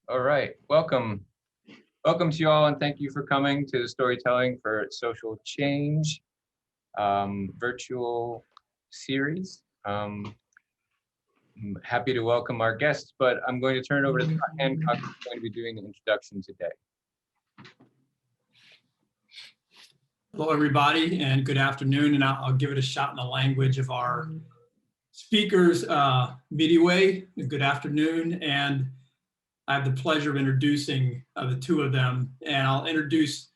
All right, welcome. Welcome to you all, and thank you for coming to the Storytelling for Social Change virtual series. I'm happy to welcome our guests, but I'm going to turn it over to Scott Hancock, who's going to be doing the introduction today. Hello, everybody, and good afternoon. And I'll give it a shot in the language of our speakers, Midway. Good afternoon, and I have the pleasure of introducing the two of them. And I'll introduce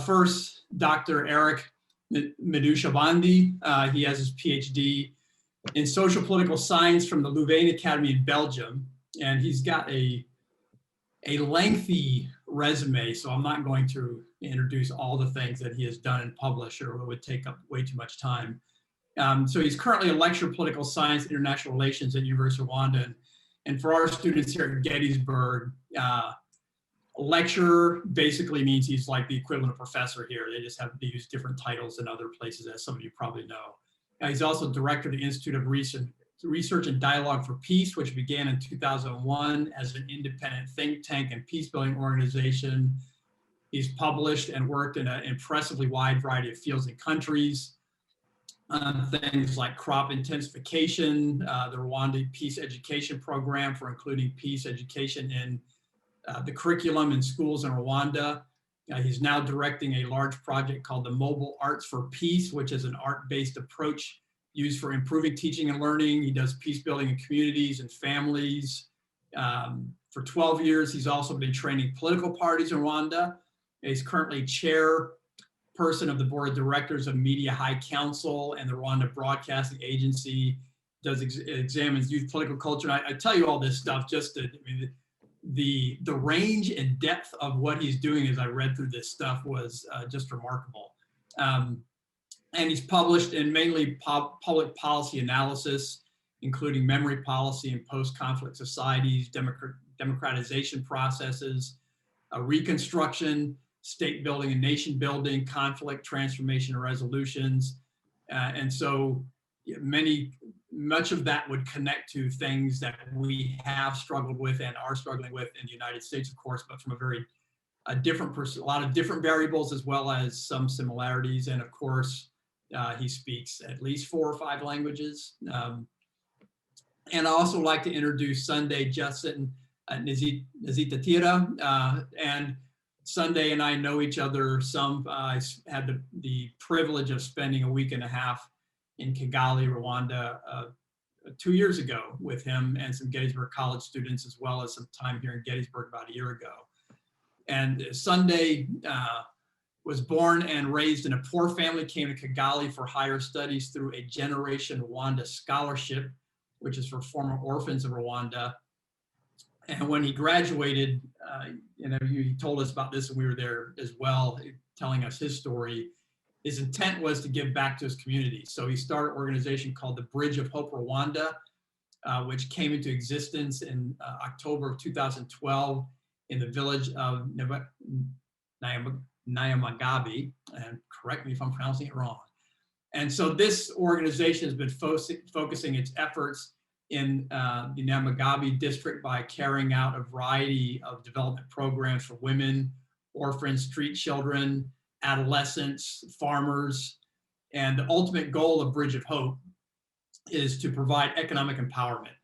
first Dr. Eric Medushabandi. He has his PhD in social political science from the Louvain Academy in Belgium, and he's got a lengthy resume, so I'm not going to introduce all the things that he has done and published, or it would take up way too much time. So he's currently a lecturer of political science and international relations at University of Rwanda. And for our students here at Gettysburg, lecturer basically means he's like the equivalent of professor here. They just have to use different titles in other places, as some of you probably know. He's also director of the Institute of Research and Dialogue for Peace, which began in 2001 as an independent think tank and peace-building organization. He's published and worked in an impressively wide variety of fields and countries on things like crop intensification, the Rwanda Peace Education Program for including peace education in the curriculum in schools in Rwanda. He's now directing a large project called the Mobile Arts for Peace, which is an art-based approach used for improving teaching and learning. He does peace building in communities and families. For 12 years, he's also been training political parties in Rwanda. He's currently chairperson of the board of directors of Media High Council and the Rwanda Broadcasting Agency. Examines youth political culture. And I tell you all this stuff just to, the range and depth of what he's doing as I read through this stuff was just remarkable. And he's published in mainly public policy analysis, including memory policy and post-conflict societies, democratization processes, reconstruction, state building and nation building, conflict, transformation, and resolutions. And so much of that would connect to things that we have struggled with and are struggling with in the United States, of course, but from a lot of different variables, as well as some similarities. And of course, he speaks at least 4 or 5 languages. And I also like to introduce Sunday Justin Nazitatira. And Sunday and I know each other some. I had the privilege of spending a week and a half in Kigali, Rwanda, 2 years ago with him and some Gettysburg College students, as well as some time here in Gettysburg about a year ago. And Sunday was born and raised in a poor family, came to Kigali for higher studies through a Generation Rwanda scholarship, which is for former orphans of Rwanda. And when he graduated, he told us about this and we were there as well, telling us his story. His intent was to give back to his community. So he started an organization called the Bridge of Hope Rwanda, which came into existence in October of 2012 in the village of Nyamagabe, and correct me if I'm pronouncing it wrong. And so this organization has been focusing its efforts in the Nyamagabe district by carrying out a variety of development programs for women, orphans, street children, adolescents, farmers. And the ultimate goal of Bridge of Hope is to provide economic empowerment,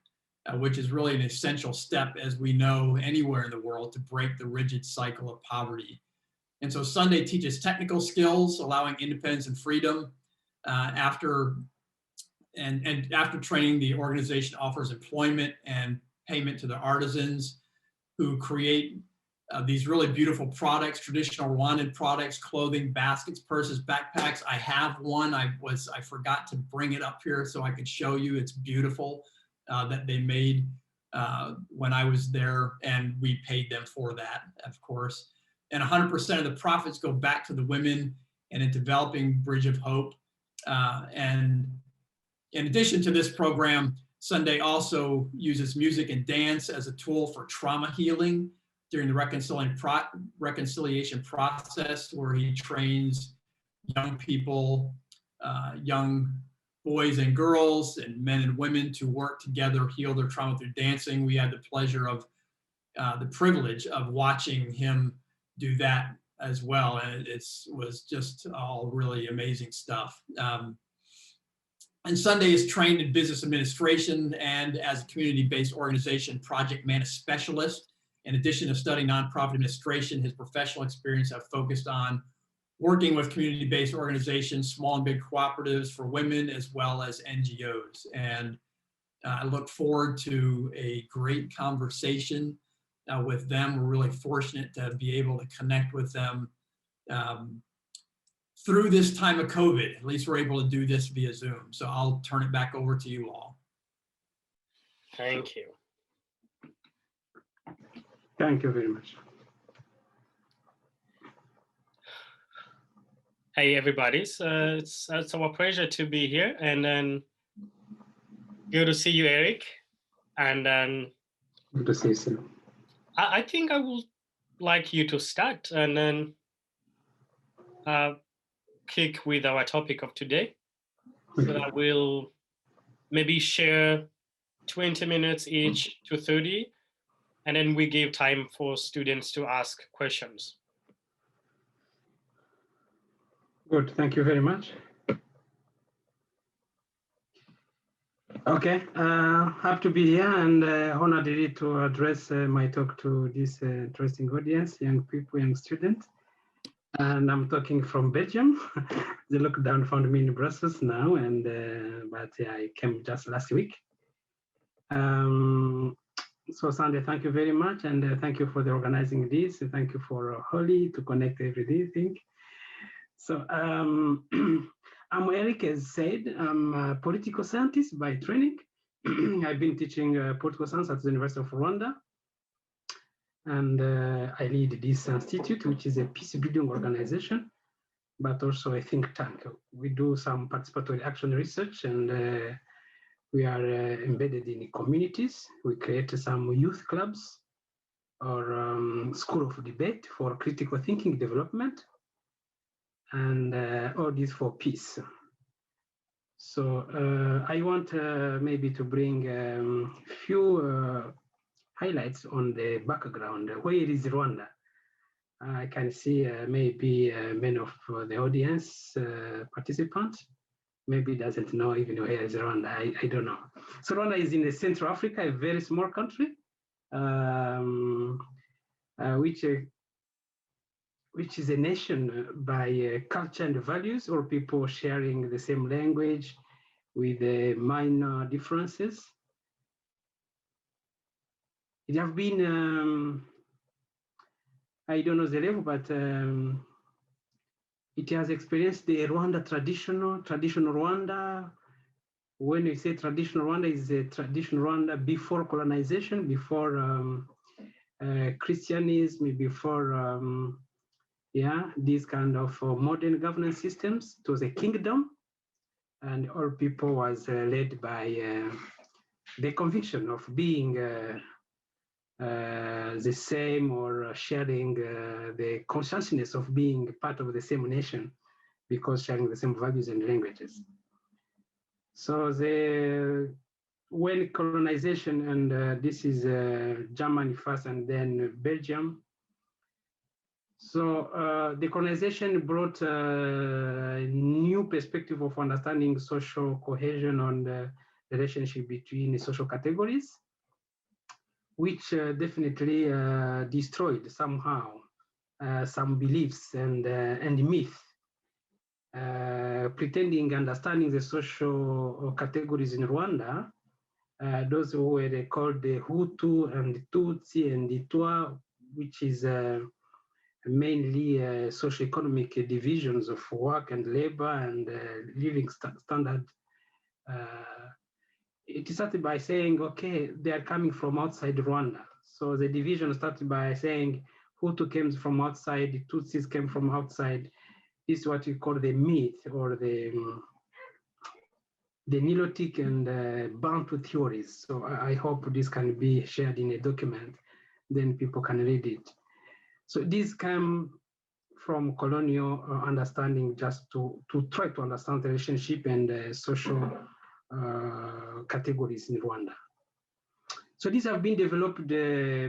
which is really an essential step, as we know, anywhere in the world to break the rigid cycle of poverty. And so Sunday teaches technical skills, allowing independence and freedom. After training, the organization offers employment and payment to the artisans who create these really beautiful products, traditional Rwandan products, clothing, baskets, purses, backpacks. I have one. I forgot to bring it up here so I could show you. It's beautiful that they made when I was there, and we paid them for that, of course. And 100% of the profits go back to the women and in developing Bridge of Hope. And in addition to this program, Sunday also uses music and dance as a tool for trauma healing during the reconciliation process, where he trains young people, young boys and girls and men and women to work together, heal their trauma through dancing. We had the pleasure of the privilege of watching him do that as well. And it was just all really amazing stuff. And Sunday is trained in business administration and as a community-based organization project management specialist. In addition to studying nonprofit administration, his professional experience have focused on working with community-based organizations, small and big cooperatives for women, as well as NGOs. And I look forward to a great conversation with them. We're really fortunate to be able to connect with them through this time of COVID. At least we're able to do this via Zoom. So I'll turn it back over to you all. Thank you. Thank you very much. Hey, everybody. So it's our pleasure to be here. And then good to see you, Eric. And then Good to see you. I think I would like you to start and then kick with our topic of today. So that we'll maybe share 20 minutes each to 30, and then we give time for students to ask questions. Good, thank you very much. Okay, happy to be here and honored really to address my talk to this interesting audience, young people, young students. And I'm talking from Belgium. The lockdown found me in Brussels now, and but I came just last week. So Sandy, thank you very much, and thank you for the organizing this. Thank you for Holly to connect everything. So I'm Eric, as said. I'm a political scientist by training. I've been teaching political science at the University of Rwanda. And I lead this institute, which is a peace building organization, but also a think tank. We do some participatory action research, and we are embedded in communities. We create some youth clubs or school of debate for critical thinking development, and all this for peace. So I want maybe to bring a few highlights on the background. Where is Rwanda? I can see maybe many of the audience participants maybe doesn't know even where is Rwanda. I don't know. So Rwanda is in Central Africa, a very small country, which is a nation by culture and values, or people sharing the same language with minor differences. It has been, I don't know the level, but it has experienced the Rwanda traditional Rwanda. When you say traditional Rwanda, is a traditional Rwanda before colonization, before Christianism, before, these kind of modern governance systems. It was a kingdom, and all people was led by the conviction of being the same, or sharing the consciousness of being part of the same nation, because sharing the same values and languages. So when colonization, and this is Germany first and then Belgium. So the colonization brought a new perspective of understanding social cohesion on the relationship between the social categories, which definitely destroyed somehow some beliefs and myth, pretending understanding the social categories in Rwanda. Those who were called the Hutu and the Tutsi and the Twa, which is mainly socioeconomic divisions of work and labor and living standard. It started by saying, okay, they are coming from outside Rwanda. So the division started by saying Hutu came from outside, the Tutsis came from outside. This is what we call the myth, or the Nilotic and Bantu theories. So I hope this can be shared in a document, then people can read it. So this came from colonial understanding, just to try to understand the relationship and social categories in Rwanda. So these have been developed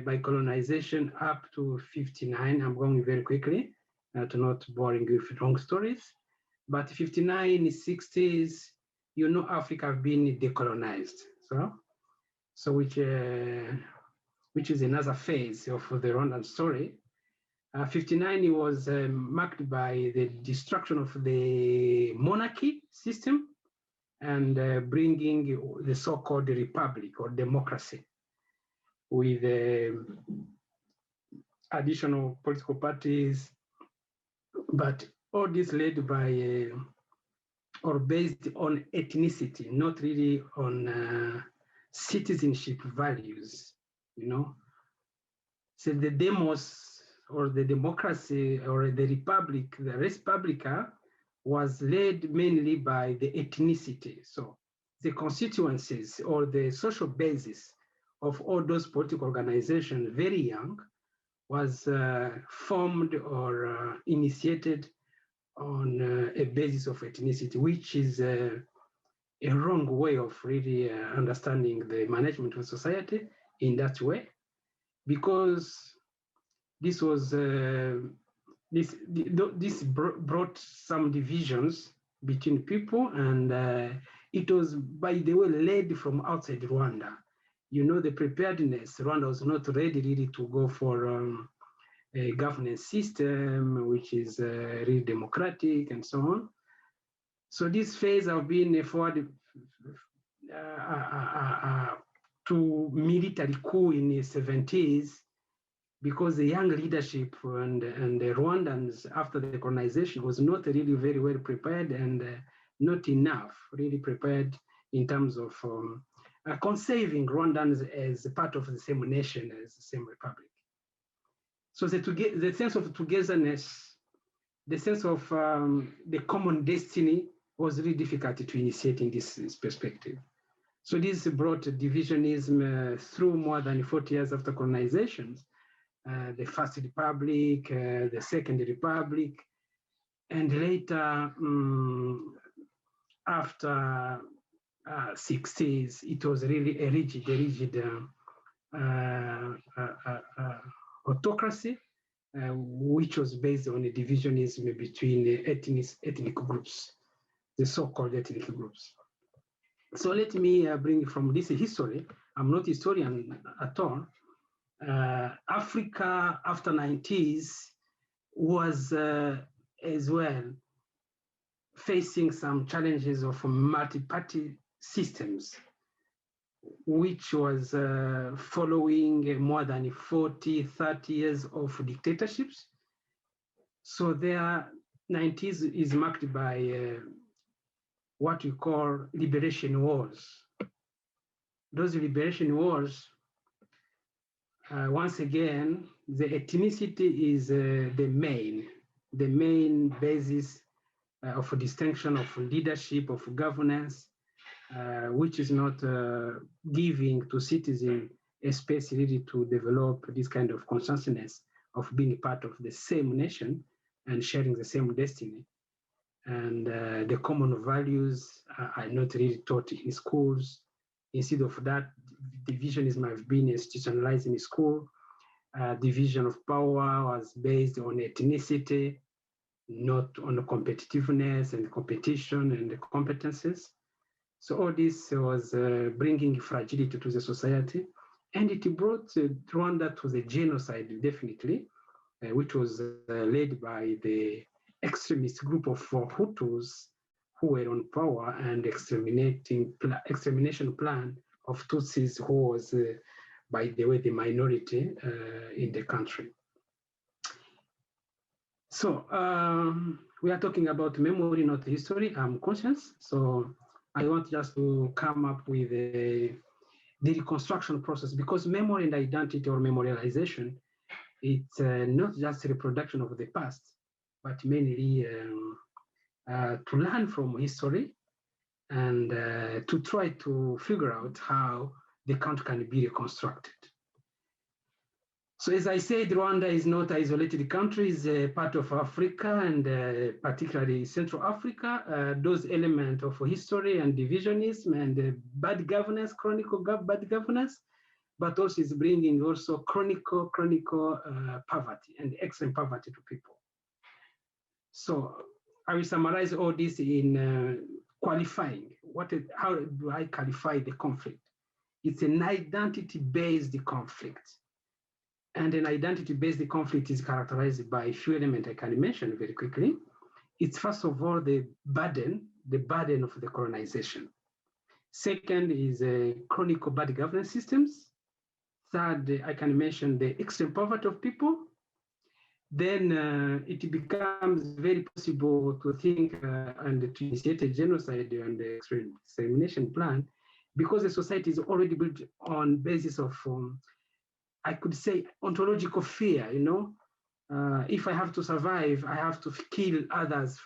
by colonization up to 59. I'm going very quickly to not boring you with long stories. But 59, 60s, you know, Africa have been decolonized. So which is another phase of the Rwandan story. 59 was marked by the destruction of the monarchy system and bringing the so-called republic or democracy with additional political parties, but all this led by or based on ethnicity, not really on citizenship values, you know. So the demos or the democracy or the republic, the res publica, was led mainly by the ethnicity. So the constituencies or the social basis of all those political organizations, very young, was formed or initiated on a basis of ethnicity, which is a wrong way of really understanding the management of society in that way, because this was this brought some divisions between people, and it was, by the way, led from outside Rwanda. You know, the preparedness, Rwanda was not ready really to go for a governance system which is really democratic and so on. So this phase have been forward to military coup in the 70s, because the young leadership and the Rwandans after the colonization was not really very well prepared, and not enough really prepared in terms of conceiving Rwandans as part of the same nation, as the same republic. So the sense of togetherness, the sense of the common destiny was really difficult to initiate in this perspective. So this brought divisionism through more than 40 years after colonization. The First Republic, the Second Republic, and later after 60s, it was really a rigid autocracy, which was based on a divisionism between the ethnic groups, the so-called ethnic groups. So let me bring from this history. I'm not a historian at all. Africa after 90s was as well facing some challenges of multi-party systems, which was following more than 40, 30 years of dictatorships. So their 90s is marked by what we call liberation wars. Those liberation wars, once again, the ethnicity is the main basis of distinction of leadership, of governance, which is not giving to citizens a space really to develop this kind of consciousness of being part of the same nation and sharing the same destiny. And the common values are not really taught in schools. Instead of that, divisionism has been institutionalized in school. Division of power was based on ethnicity, not on the competitiveness and competition and the competences. So all this was bringing fragility to the society, and it brought Rwanda to the genocide, definitely, which was led by the extremist group of Hutus who were on power, and extermination plan of Tutsis, who was, by the way, the minority in the country. So we are talking about memory, not history. I'm conscious. So I want just to come up with the reconstruction process, because memory and identity or memorialization, it's not just a reproduction of the past, but mainly to learn from history and to try to figure out how the country can be reconstructed. So as I said, Rwanda is not an isolated country, it's a part of Africa, and particularly Central Africa. Those elements of history and divisionism and bad governance, chronic bad governance, but also is bringing also chronic poverty and extreme poverty to people. So I will summarize all this in qualifying. How do I qualify the conflict? It's an identity-based conflict. And an identity-based conflict is characterized by a few elements I can mention very quickly. It's first of all the burden of the colonization. Second is chronic bad governance systems. Third, I can mention the extreme poverty of people. Then it becomes very possible to think and to initiate a genocide and the extermination plan, because the society is already built on basis of, I could say, ontological fear. You know, if I have to survive, I have to kill others,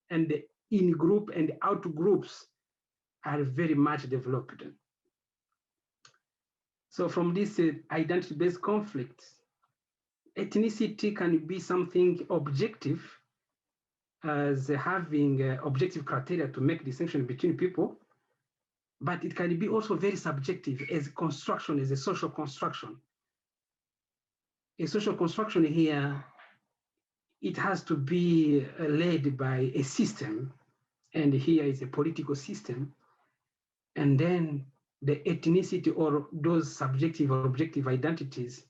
and the in-group and out-groups are very much developed. So from this identity-based conflict, ethnicity can be something objective, as having objective criteria to make distinction between people, but it can be also very subjective as construction, as a social construction. A social construction here, it has to be led by a system, and here is a political system, and then the ethnicity or those subjective or objective identities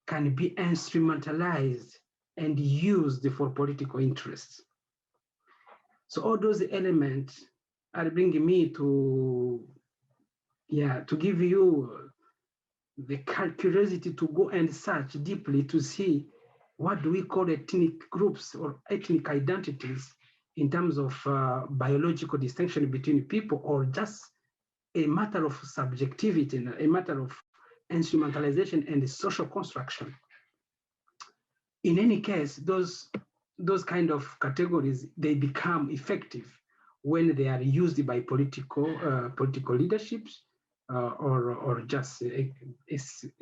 can be instrumentalized and used for political interests. So all those elements are bringing me to give you the curiosity to go and search deeply to see what do we call ethnic groups or ethnic identities in terms of biological distinction between people, or just a matter of subjectivity, a matter of instrumentalization and social construction. In any case, those kind of categories, they become effective when they are used by political leaderships or just a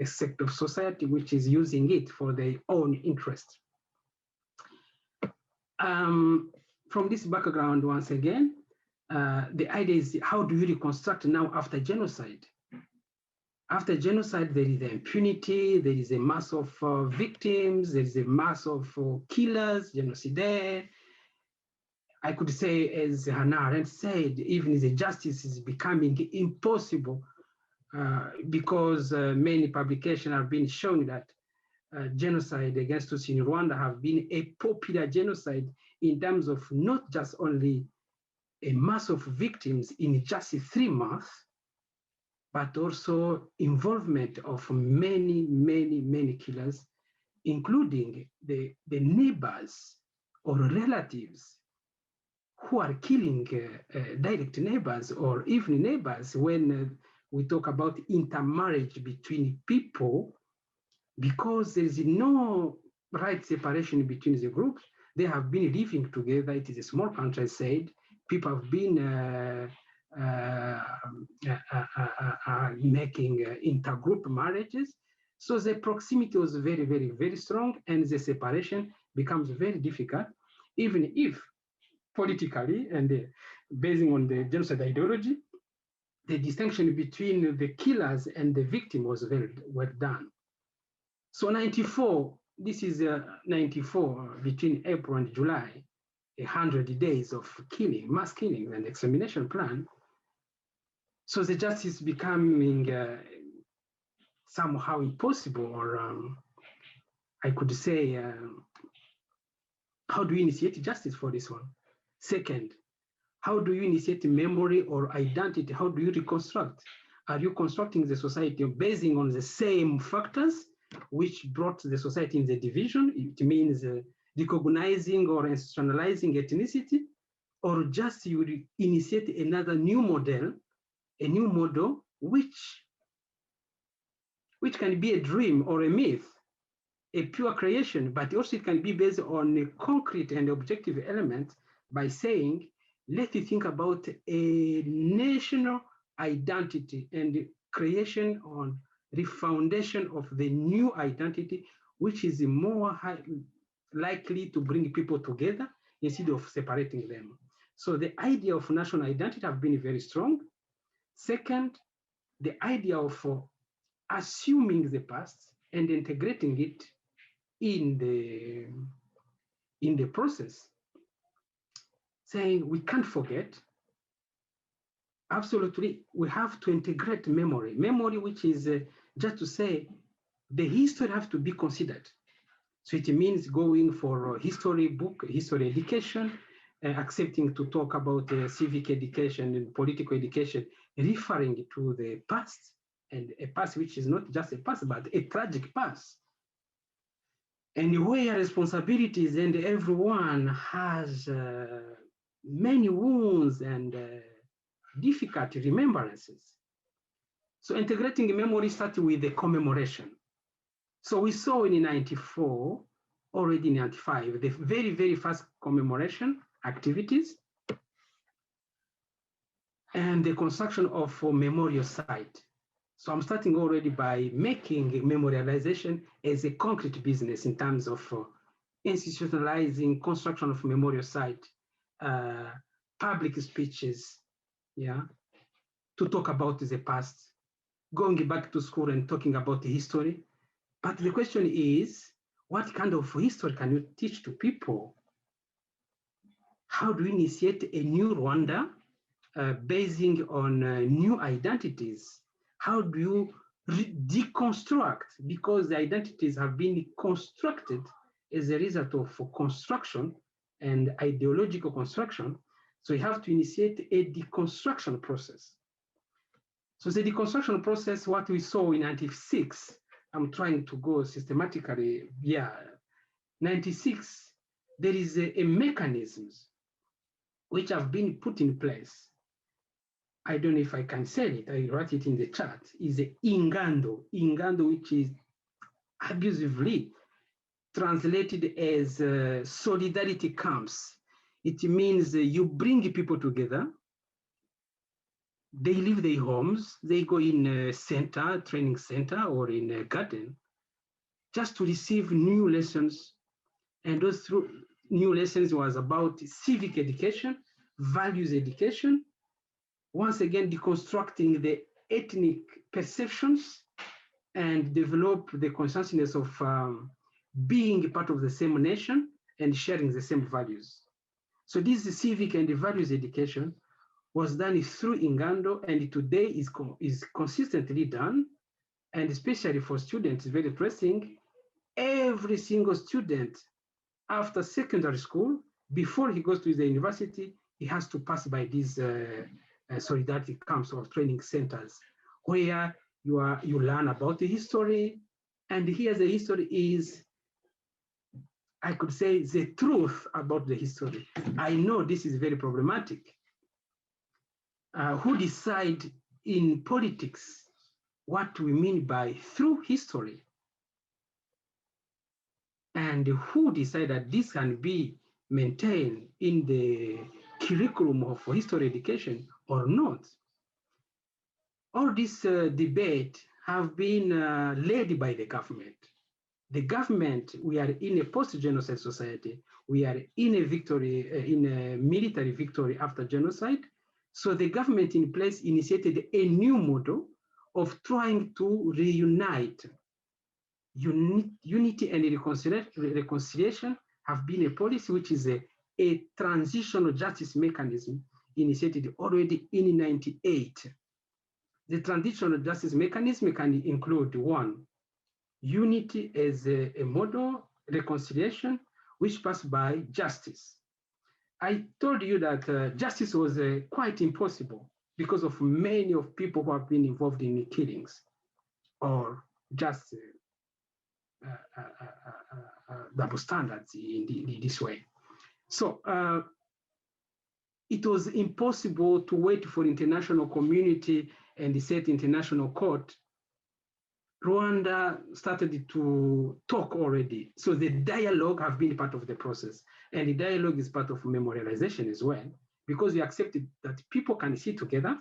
sector of society which is using it for their own interest. From this background, once again, the idea is, how do you reconstruct now after genocide? After genocide, there is impunity, there is a mass of victims, there is a mass of killers, genocidaires. I could say, as Hannah Arendt said, even the justice is becoming impossible because many publications have been showing that genocide against Tutsi in Rwanda have been a popular genocide in terms of not just only a mass of victims in just 3 months, but also involvement of many, many, many killers, including the neighbors or relatives who are killing direct neighbors or even neighbors when we talk about intermarriage between people, because there is no right separation between the groups. They have been living together. It is a small country, I said. People have been making intergroup marriages. So the proximity was very, very, very strong, and the separation becomes very difficult, even if politically and based on the genocide ideology, the distinction between the killers and the victim was very well done. So 94, this is 94, between April and July, 100 days of killing, mass killing and extermination plan. So the justice becoming somehow impossible, or I could say, how do you initiate justice for this one? Second, how do you initiate memory or identity? How do you reconstruct? Are you constructing the society basing on the same factors which brought the society in the division? It means recognizing or institutionalizing ethnicity, or just you initiate another new model, a new model which can be a dream or a myth, a pure creation, but also it can be based on a concrete and objective element by saying, let's think about a national identity and creation on the foundation of the new identity, which is more likely to bring people together instead of separating them. So the idea of national identity have been very strong. Second, the idea of assuming the past and integrating it in the process, saying we can't forget. Absolutely, we have to integrate memory. Memory, which is just to say, the history has to be considered. So it means going for a history book, history education, accepting to talk about civic education and political education, referring to the past, and a past which is not just a past, but a tragic past. And where responsibilities and everyone has many wounds and difficult remembrances. So integrating memory started with the commemoration. So we saw in 94, already in 95, the very, very first commemoration activities and the construction of a memorial site. So I'm starting already by making memorialization as a concrete business in terms of institutionalizing construction of memorial site, public speeches, yeah, to talk about the past, going back to school and talking about the history. But the question is, what kind of history can you teach to people? How do we initiate a new Rwanda basing on new identities? How do you deconstruct? Because the identities have been constructed as a result of construction and ideological construction. So you have to initiate a deconstruction process. So the deconstruction process, what we saw in 96, I'm trying to go systematically, yeah, 96, there is a mechanisms which have been put in place. I don't know if I can say it, I write it in the chat, is a ingando, which is abusively translated as solidarity camps. It means you bring people together, they leave their homes, they go in a center, training center, or in a garden, just to receive new lessons. And those new lessons was about civic education, values education, once again deconstructing the ethnic perceptions and develop the consciousness of being part of the same nation and sharing the same values. So this civic and values education was done through Ingando, and today is consistently done, and especially for students, very interesting. Every single student after secondary school, before he goes to the university, he has to pass by these solidarity camps or training centers, where you learn about the history, and here the history is, I could say, the truth about the history. I know this is very problematic. Who decide in politics what we mean by through history? And who decide that this can be maintained in the curriculum of history education or not? All this debate have been led by the government. The government, we are in a post-genocide society. We are in a victory, in a military victory after genocide. So the government in place initiated a new model of trying to reunite. Unity and reconciliation have been a policy which is a transitional justice mechanism initiated already in 98. The transitional justice mechanism can include one, unity as a model, reconciliation, which passed by justice. I told you that justice was quite impossible because of many of people who have been involved in killings or just double standards in this way. So it was impossible to wait for international community and set international court. Rwanda started to talk already. So the dialogue have been part of the process. And the dialogue is part of memorialization as well, because we accepted that people can sit together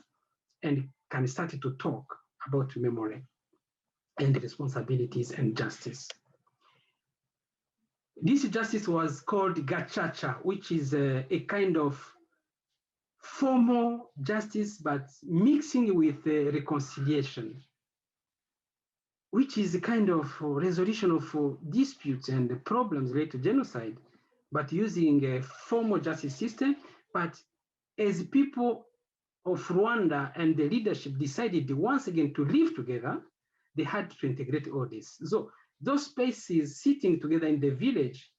and can start to talk about memory and responsibilities and justice. This justice was called gachacha, which is a kind of formal justice, but mixing with reconciliation. which is a kind of resolution of disputes and problems related to genocide, but using a formal justice system. But as people of Rwanda and the leadership decided once again to live together, they had to integrate all this. So those spaces sitting together in the village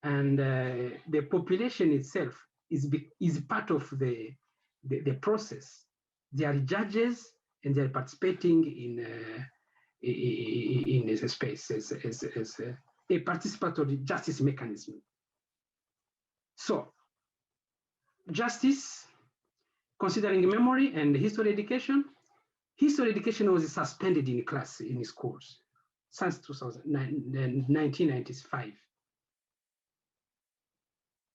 and the population itself is part of the process. They are judges and they are participating in a space as a participatory justice mechanism. So justice, considering memory and history education was suspended in class in schools since 1995.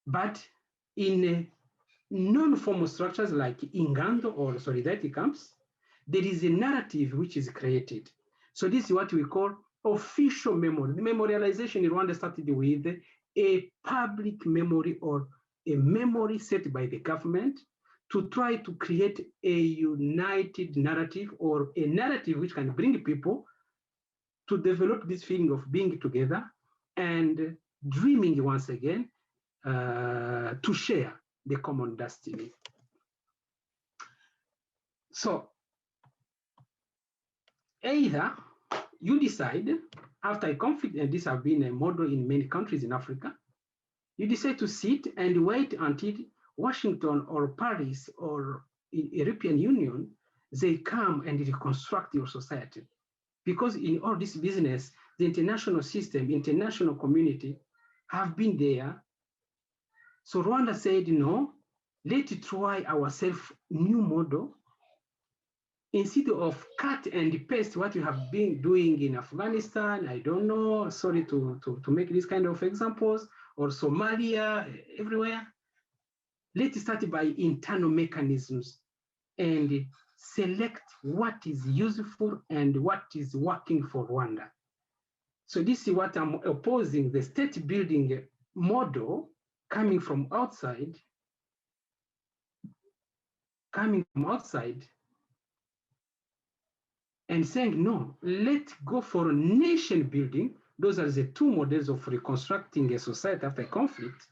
But in non-formal structures like Ingando or solidarity camps, there is a narrative which is created. So this is what we call official memory. The memorialization in Rwanda started with a public memory or a memory set by the government to try to create a united narrative or a narrative which can bring people to develop this feeling of being together and dreaming once again to share the common destiny. So either you decide after a conflict, and this has been a model in many countries in Africa, you decide to sit and wait until Washington or Paris or European Union, they come and reconstruct your society. Because in all this business, the international system, international community have been there. So Rwanda said, no, let's try ourselves new model. Instead of cut and paste what you have been doing in Afghanistan, I don't know, sorry to make this kind of examples, or Somalia, everywhere. Let's start by internal mechanisms and select what is useful and what is working for Rwanda. So this is what I'm opposing, the state building model coming from outside, and saying, no, let's go for nation building. Those are the two models of reconstructing a society after conflict.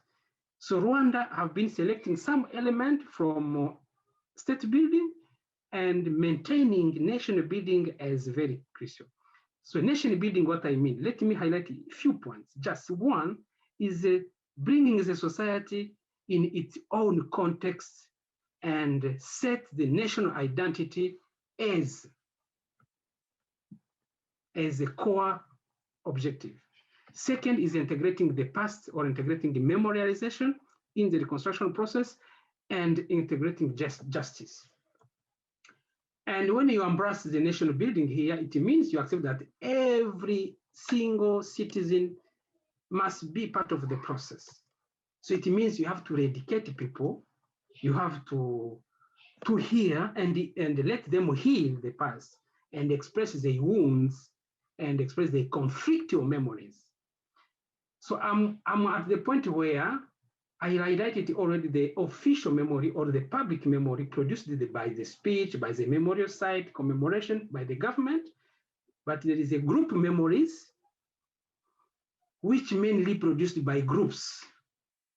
So Rwanda have been selecting some element from state building and maintaining nation building as very crucial. So nation building, what I mean, let me highlight a few points. Just one is bringing the society in its own context and set the national identity as a core objective. Second is integrating the past or integrating the memorialization in the reconstruction process and integrating justice. And when you embrace the national building here, it means you accept that every single citizen must be part of the process. So it means you have to educate people, you have to hear and let them heal the past and express their wounds and express their conflictual memories. So I'm at the point where I highlighted already the official memory or the public memory produced by the speech, by the memorial site, commemoration, by the government, but there is a group memories which mainly produced by groups.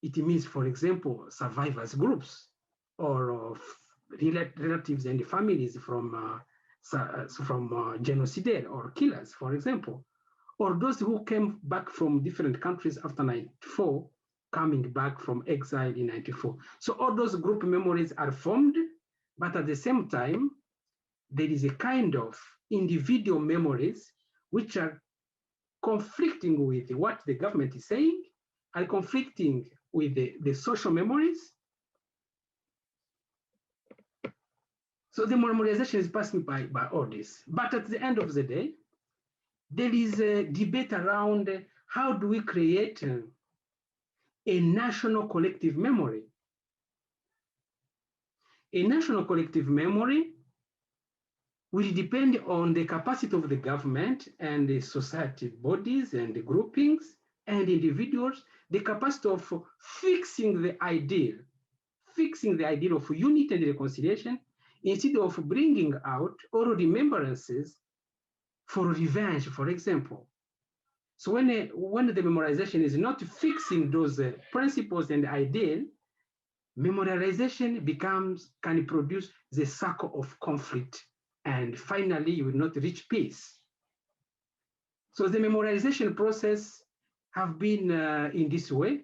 It means, for example, survivors groups or relatives and families from genocidal or killers, for example, or those who came back from different countries after 94, coming back from exile in 94. So all those group memories are formed, but at the same time, there is a kind of individual memories which are conflicting with what the government is saying, are conflicting with the social memories. So the memorialization is passing by all this. But at the end of the day, there is a debate around how do we create a national collective memory. A national collective memory will depend on the capacity of the government and the society bodies and the groupings and individuals, the capacity of fixing the ideal of unity and reconciliation, instead of bringing out all remembrances for revenge, for example. So when the memorialization is not fixing those principles and ideals, memorialization can produce the circle of conflict, and finally you will not reach peace. So the memorialization process have been in this way.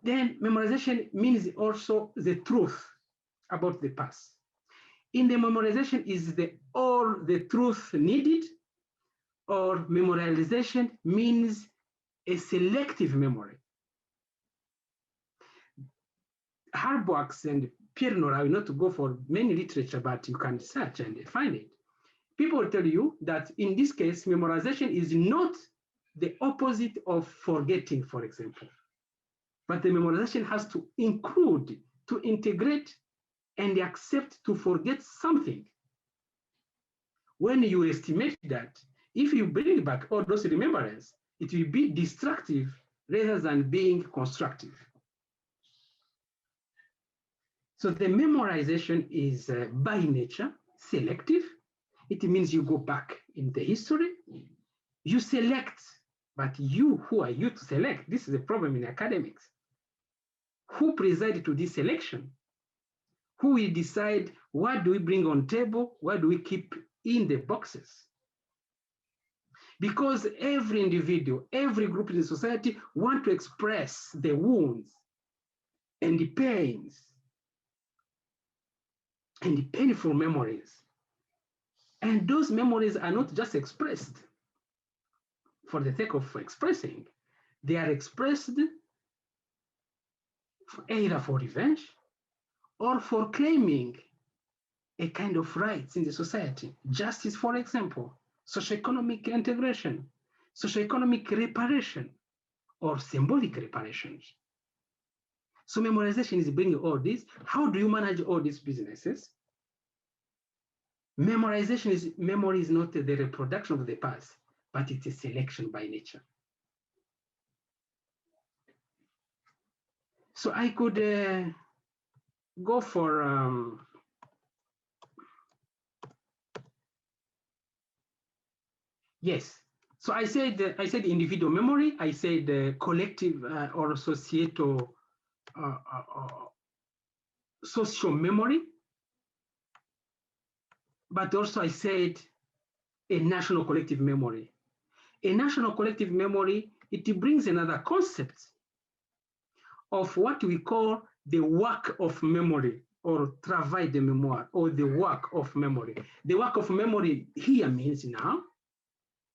Then memorization means also the truth about the past. In the memorization, is all the truth needed, or memorialization means a selective memory? Harbach and Pierre Nora, I will not go for many literature, but you can search and find it. People will tell you that in this case, memorization is not the opposite of forgetting, for example. But the memorization has to include, to integrate, and accept to forget something. When you estimate that, if you bring back all those remembrances, it will be destructive rather than being constructive. So the memorization is by nature selective. It means you go back in the history, you select, but who are you to select? This is a problem in academics. Who preside to this selection? Who will decide what do we bring on table, what do we keep in the boxes? Because every individual, every group in the society want to express the wounds and the pains and the painful memories. And those memories are not just expressed for the sake of expressing. They are expressed either for revenge or for claiming a kind of rights in the society. Justice, for example, socioeconomic integration, socioeconomic reparation, or symbolic reparations. So memorization is bringing all this. How do you manage all these businesses? Memory is not the reproduction of the past, but it's a selection by nature. So I could go for yes. So I said individual memory. I said collective or societal social memory. But also I said a national collective memory. A national collective memory, it brings another concept of what we call the work of memory, or travail de mémoire, or the work of memory. The work of memory here means now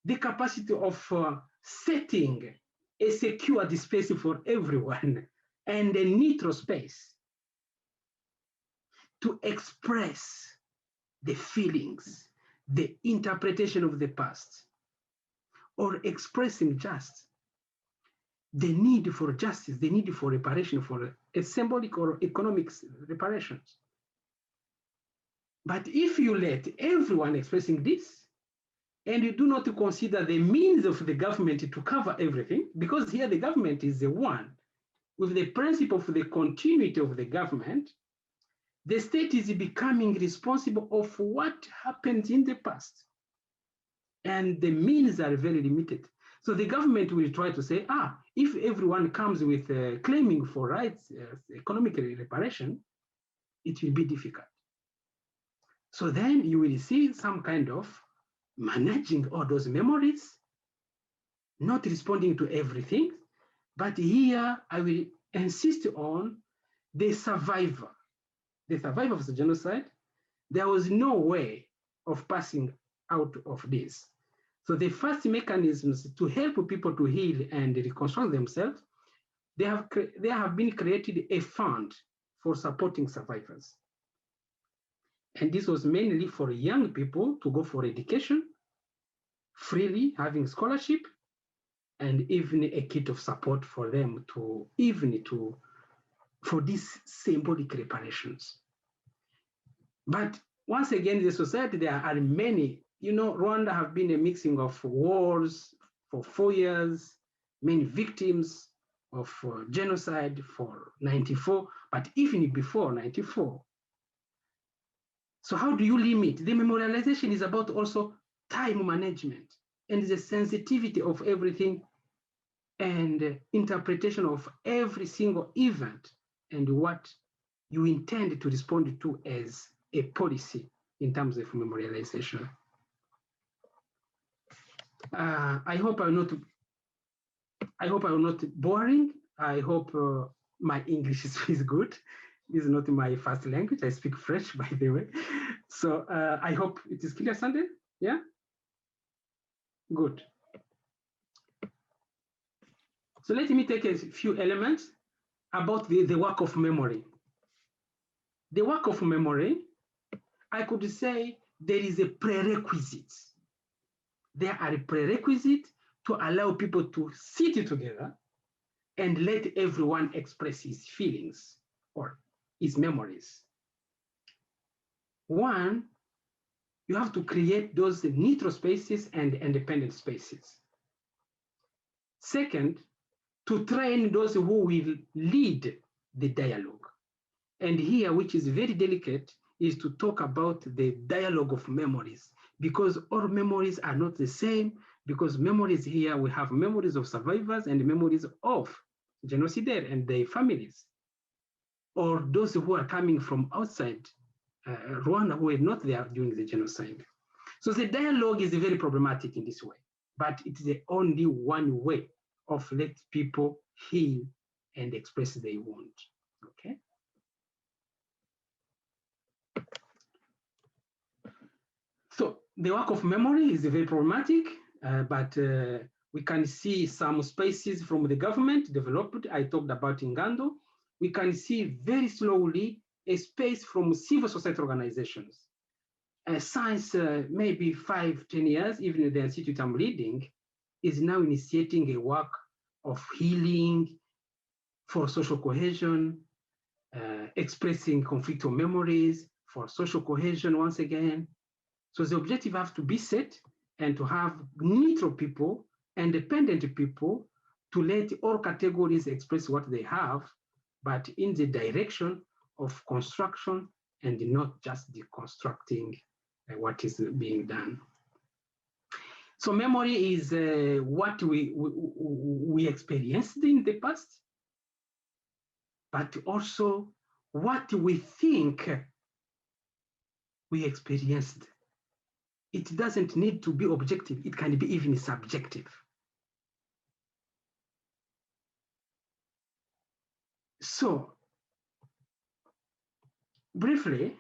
the capacity of setting a secure space for everyone and a neutral space to express the feelings, the interpretation of the past, or expressing just the need for justice, the need for reparation, for a symbolic or economic reparations. But if you let everyone expressing this, and you do not consider the means of the government to cover everything, because here the government is the one with the principle of the continuity of the government, the state is becoming responsible of what happened in the past. And the means are very limited. So the government will try to say, if everyone comes with claiming for rights, economic reparation, it will be difficult. So then you will see some kind of managing all those memories, not responding to everything. But here I will insist on the survivor. The survivor of the genocide, there was no way of passing out of this. So the first mechanisms to help people to heal and reconstruct themselves, they have been created a fund for supporting survivors. And this was mainly for young people to go for education, freely having scholarship, and even a kit of support for them for these symbolic reparations. But once again, in the society, there are many, Rwanda have been a mixing of wars for 4 years, many victims of genocide for 94, but even before 94. So how do you limit? The memorialization is about also time management, and the sensitivity of everything, and interpretation of every single event, and what you intend to respond to as a policy in terms of memorialization. I hope I'm not boring. I hope my English is good. This is not my first language. I speak French, by the way. So I hope it is clear, Sunday. Yeah? Good. So let me take a few elements about the work of memory. The work of memory, I could say there is a prerequisite. There are a prerequisite to allow people to sit together and let everyone express his feelings or his memories. One, you have to create those neutral spaces and independent spaces. Second, to train those who will lead the dialogue. And here, which is very delicate, is to talk about the dialogue of memories, because all memories are not the same, because memories here, we have memories of survivors and memories of genocidaires and their families, or those who are coming from outside Rwanda who were not there during the genocide. So the dialogue is very problematic in this way, but it's the only one way of let people heal and express their want, okay? So the work of memory is very problematic, but we can see some spaces from the government developed. I talked about Ingando. We can see very slowly a space from civil society organizations. Since maybe 5-10 years, even the institute I'm leading is now initiating a work of healing for social cohesion, expressing conflictual memories for social cohesion once again. So the objective has to be set and to have neutral people, independent people, to let all categories express what they have, but in the direction of construction and not just deconstructing what is being done. So memory is what we experienced in the past, but also what we think we experienced. It doesn't need to be objective. It can be even subjective. So, briefly,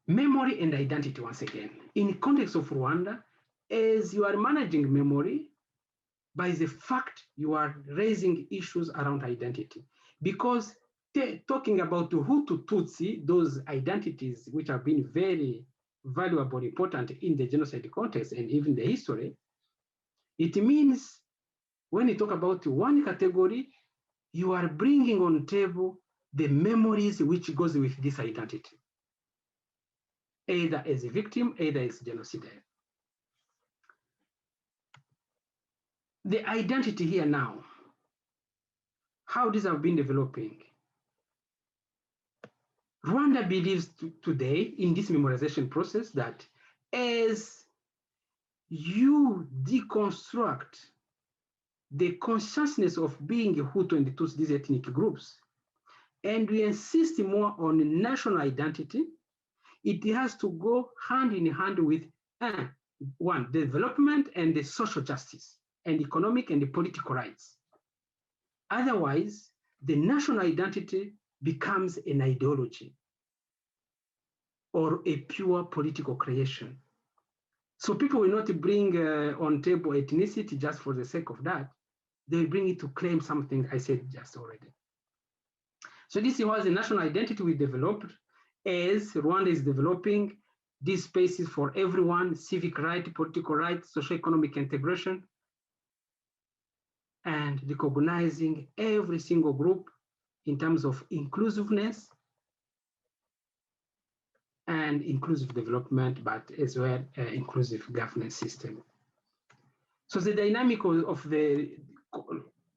memory and identity once again. In the context of Rwanda, as you are managing memory, by the fact you are raising issues around identity. Because talking about Hutu, Tutsi, those identities which have been very valuable, important in the genocide context and even the history, it means when you talk about one category, you are bringing on table the memories which goes with this identity, either as a victim, either as a genocide. The identity here now, how these have been developing. Rwanda believes today in this memorization process that as you deconstruct the consciousness of being a Hutu and the Tutsi, these ethnic groups, and we insist more on national identity, it has to go hand in hand with one, development and the social justice and economic and the political rights. Otherwise, the national identity becomes an ideology or a pure political creation. So people will not bring on table ethnicity just for the sake of that. They will bring it to claim something I said just already. So this was the national identity we developed as Rwanda is developing these spaces for everyone, civic right, political rights, socio-economic integration, and recognizing every single group in terms of inclusiveness and inclusive development, but as well inclusive governance system. So the dynamic of the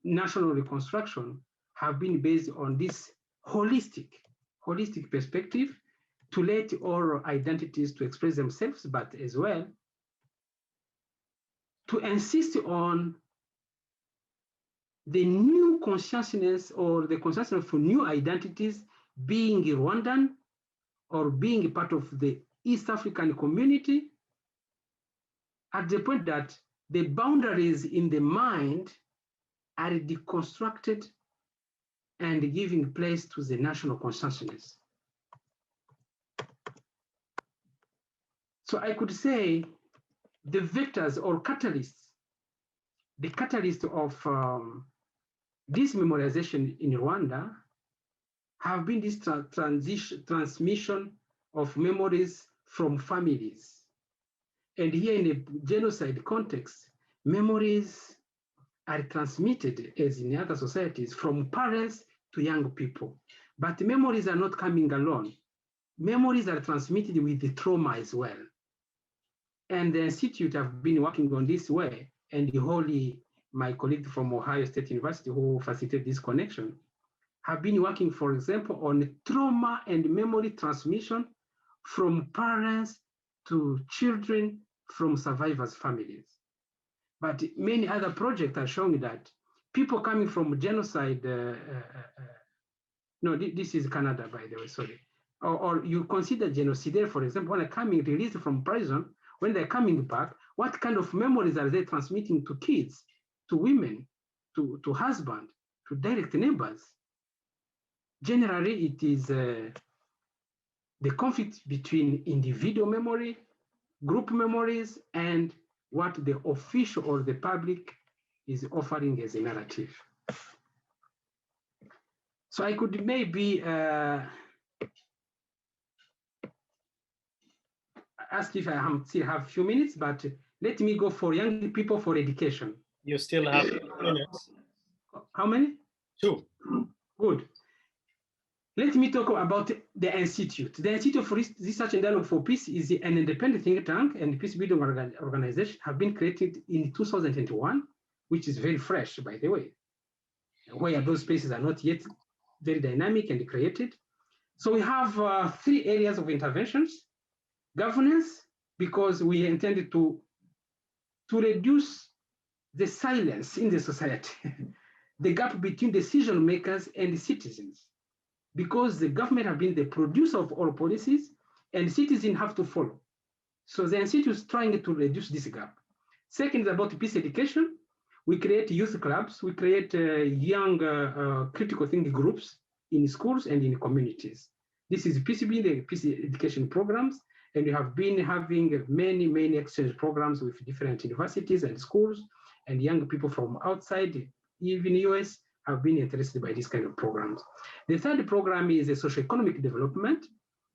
national reconstruction have been based on this holistic perspective to let all identities to express themselves, but as well to insist on the new consciousness or the consciousness for new identities being Rwandan or being part of the East African community, at the point that the boundaries in the mind are deconstructed and giving place to the national consciousness. So I could say the vectors or catalysts, the catalyst of this memorialization in Rwanda have been this transmission of memories from families. And here in a genocide context, memories are transmitted, as in other societies, from parents to young people. But memories are not coming alone. Memories are transmitted with the trauma as well. And the Institute have been working on this way, and Holly, my colleague from Ohio State University who facilitated this connection, have been working, for example, on trauma and memory transmission from parents to children from survivors' families. But many other projects are showing that people coming from genocide, no, this is Canada, by the way, sorry. Or you consider genocide, for example, when they're coming released from prison, when they're coming back, what kind of memories are they transmitting to kids, to women, to husband, to direct neighbors? Generally, it is the conflict between individual memory, group memories, and what the official or the public is offering as a narrative. So I could maybe ask if I still have a few minutes, but let me go for young people for education. You still have 2 minutes. How many? 2. Good. Let me talk about the Institute. The Institute for Research and Dialogue for Peace is an independent think tank and peace building organization, have been created in 2021, which is very fresh, by the way, where those spaces are not yet very dynamic and created. So we have 3 areas of interventions. Governance, because we intended to reduce the silence in the society, the gap between decision makers and citizens, because the government have been the producer of all policies and citizens have to follow. So the Institute is trying to reduce this gap. Second is about peace education. We create youth clubs, we create young critical thinking groups in schools and in communities. This is peace building, peace education programs. And we have been having many exchange programs with different universities and schools, and young people from outside, even US, have been interested by this kind of programs. The third program is a socioeconomic development.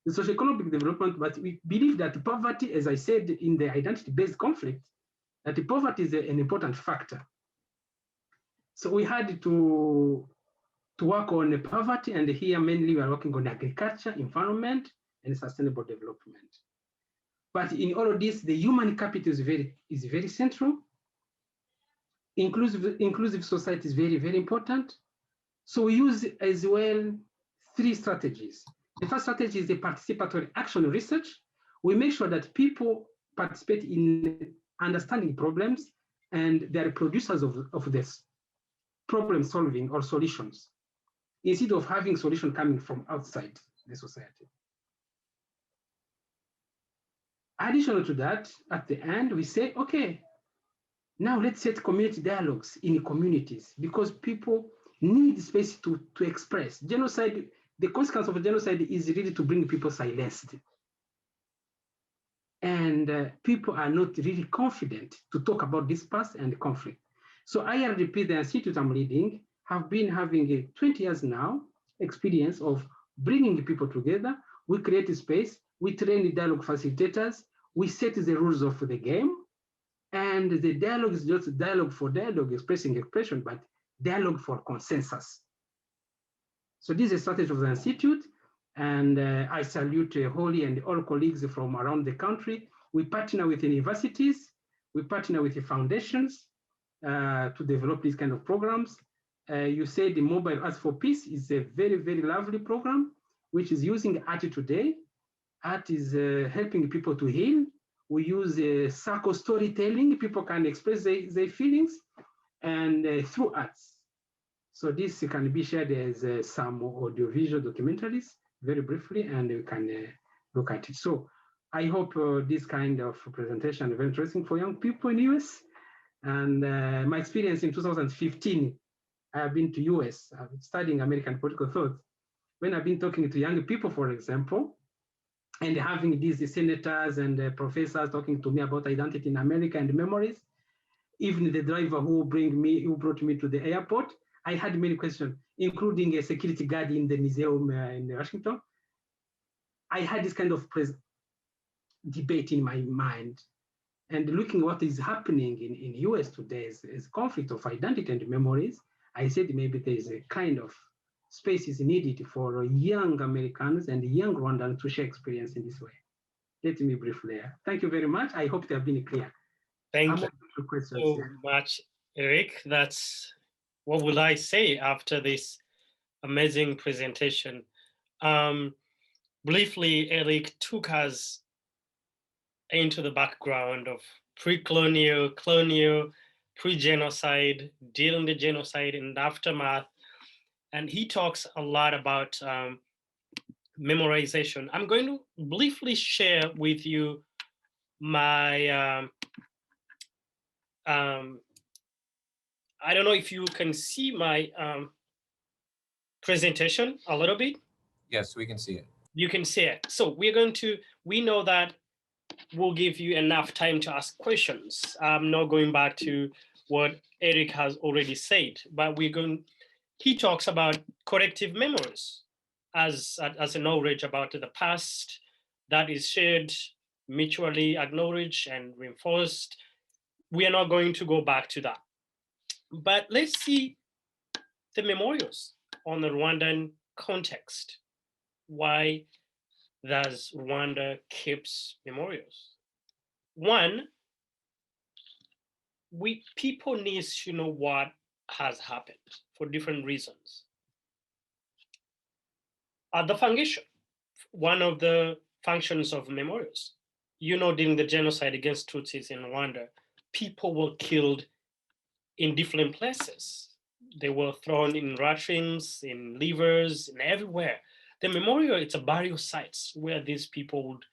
The socioeconomic development, but we believe that poverty, as I said in the identity-based conflict, that the poverty is an important factor. So we had to work on poverty, and here mainly we are working on agriculture, environment, and sustainable development. But in all of this, the human capital is very central. Inclusive society is very important. So we use as well 3 strategies. The first strategy is the participatory action research. We make sure that people participate in understanding problems and they are producers of this problem solving or solutions, instead of having solution coming from outside the society. Additional to that, at the end, we say, okay, now let's set community dialogues in communities, because people need space to express. Genocide, the consequence of genocide is really to bring people silenced. And people are not really confident to talk about this past and the conflict. So IRDP, the institute I'm leading, have been having a 20 years now experience of bringing people together. We create a space, we train the dialogue facilitators, we set the rules of the game, and the dialogue is just dialogue for dialogue, expression, but dialogue for consensus. So this is a strategy of the Institute, and I salute Holly and all colleagues from around the country. We partner with universities, we partner with the foundations to develop these kind of programs. You said the Mobile Arts for Peace is a very lovely program, which is using art today art is helping people to heal. We use circle storytelling. People can express their feelings and through arts. So this can be shared as some audiovisual documentaries, very briefly, and you can look at it. So I hope this kind of presentation is very interesting for young people in the US. And my experience in 2015, I have been to US studying American political thought. When I've been talking to young people, for example, and having these senators and professors talking to me about identity in America and memories, even the driver who brought me to the airport, I had many questions, including a security guard in the museum in Washington. I had this kind of debate in my mind. And looking what is happening in US today is conflict of identity and memories, I said maybe there is a kind of space is needed for young Americans and young Rwandans to share experience in this way. Let me briefly. Thank you very much. I hope they have been clear. Thank you questions, so much, Eric. That's what will I say after this amazing presentation. Briefly, Eric took us into the background of pre-colonial, colonial, pre-genocide, during the genocide and aftermath. And he talks a lot about memorization. I'm going to briefly share with you my, I don't know if you can see my presentation a little bit. Yes, we can see it. You can see it. So we know that we'll give you enough time to ask questions. I'm not going back to what Eric has already said, but he talks about collective memories as a knowledge about the past that is shared, mutually acknowledged and reinforced. We are not going to go back to that. But let's see the memorials on the Rwandan context. Why does Rwanda keeps memorials? One, people need to know what has happened for different reasons. At the foundation, one of the functions of memorials, during the genocide against Tutsis in Rwanda, people were killed in different places. They were thrown in latrines, in rivers, and everywhere. The memorial, it's a burial sites where these people would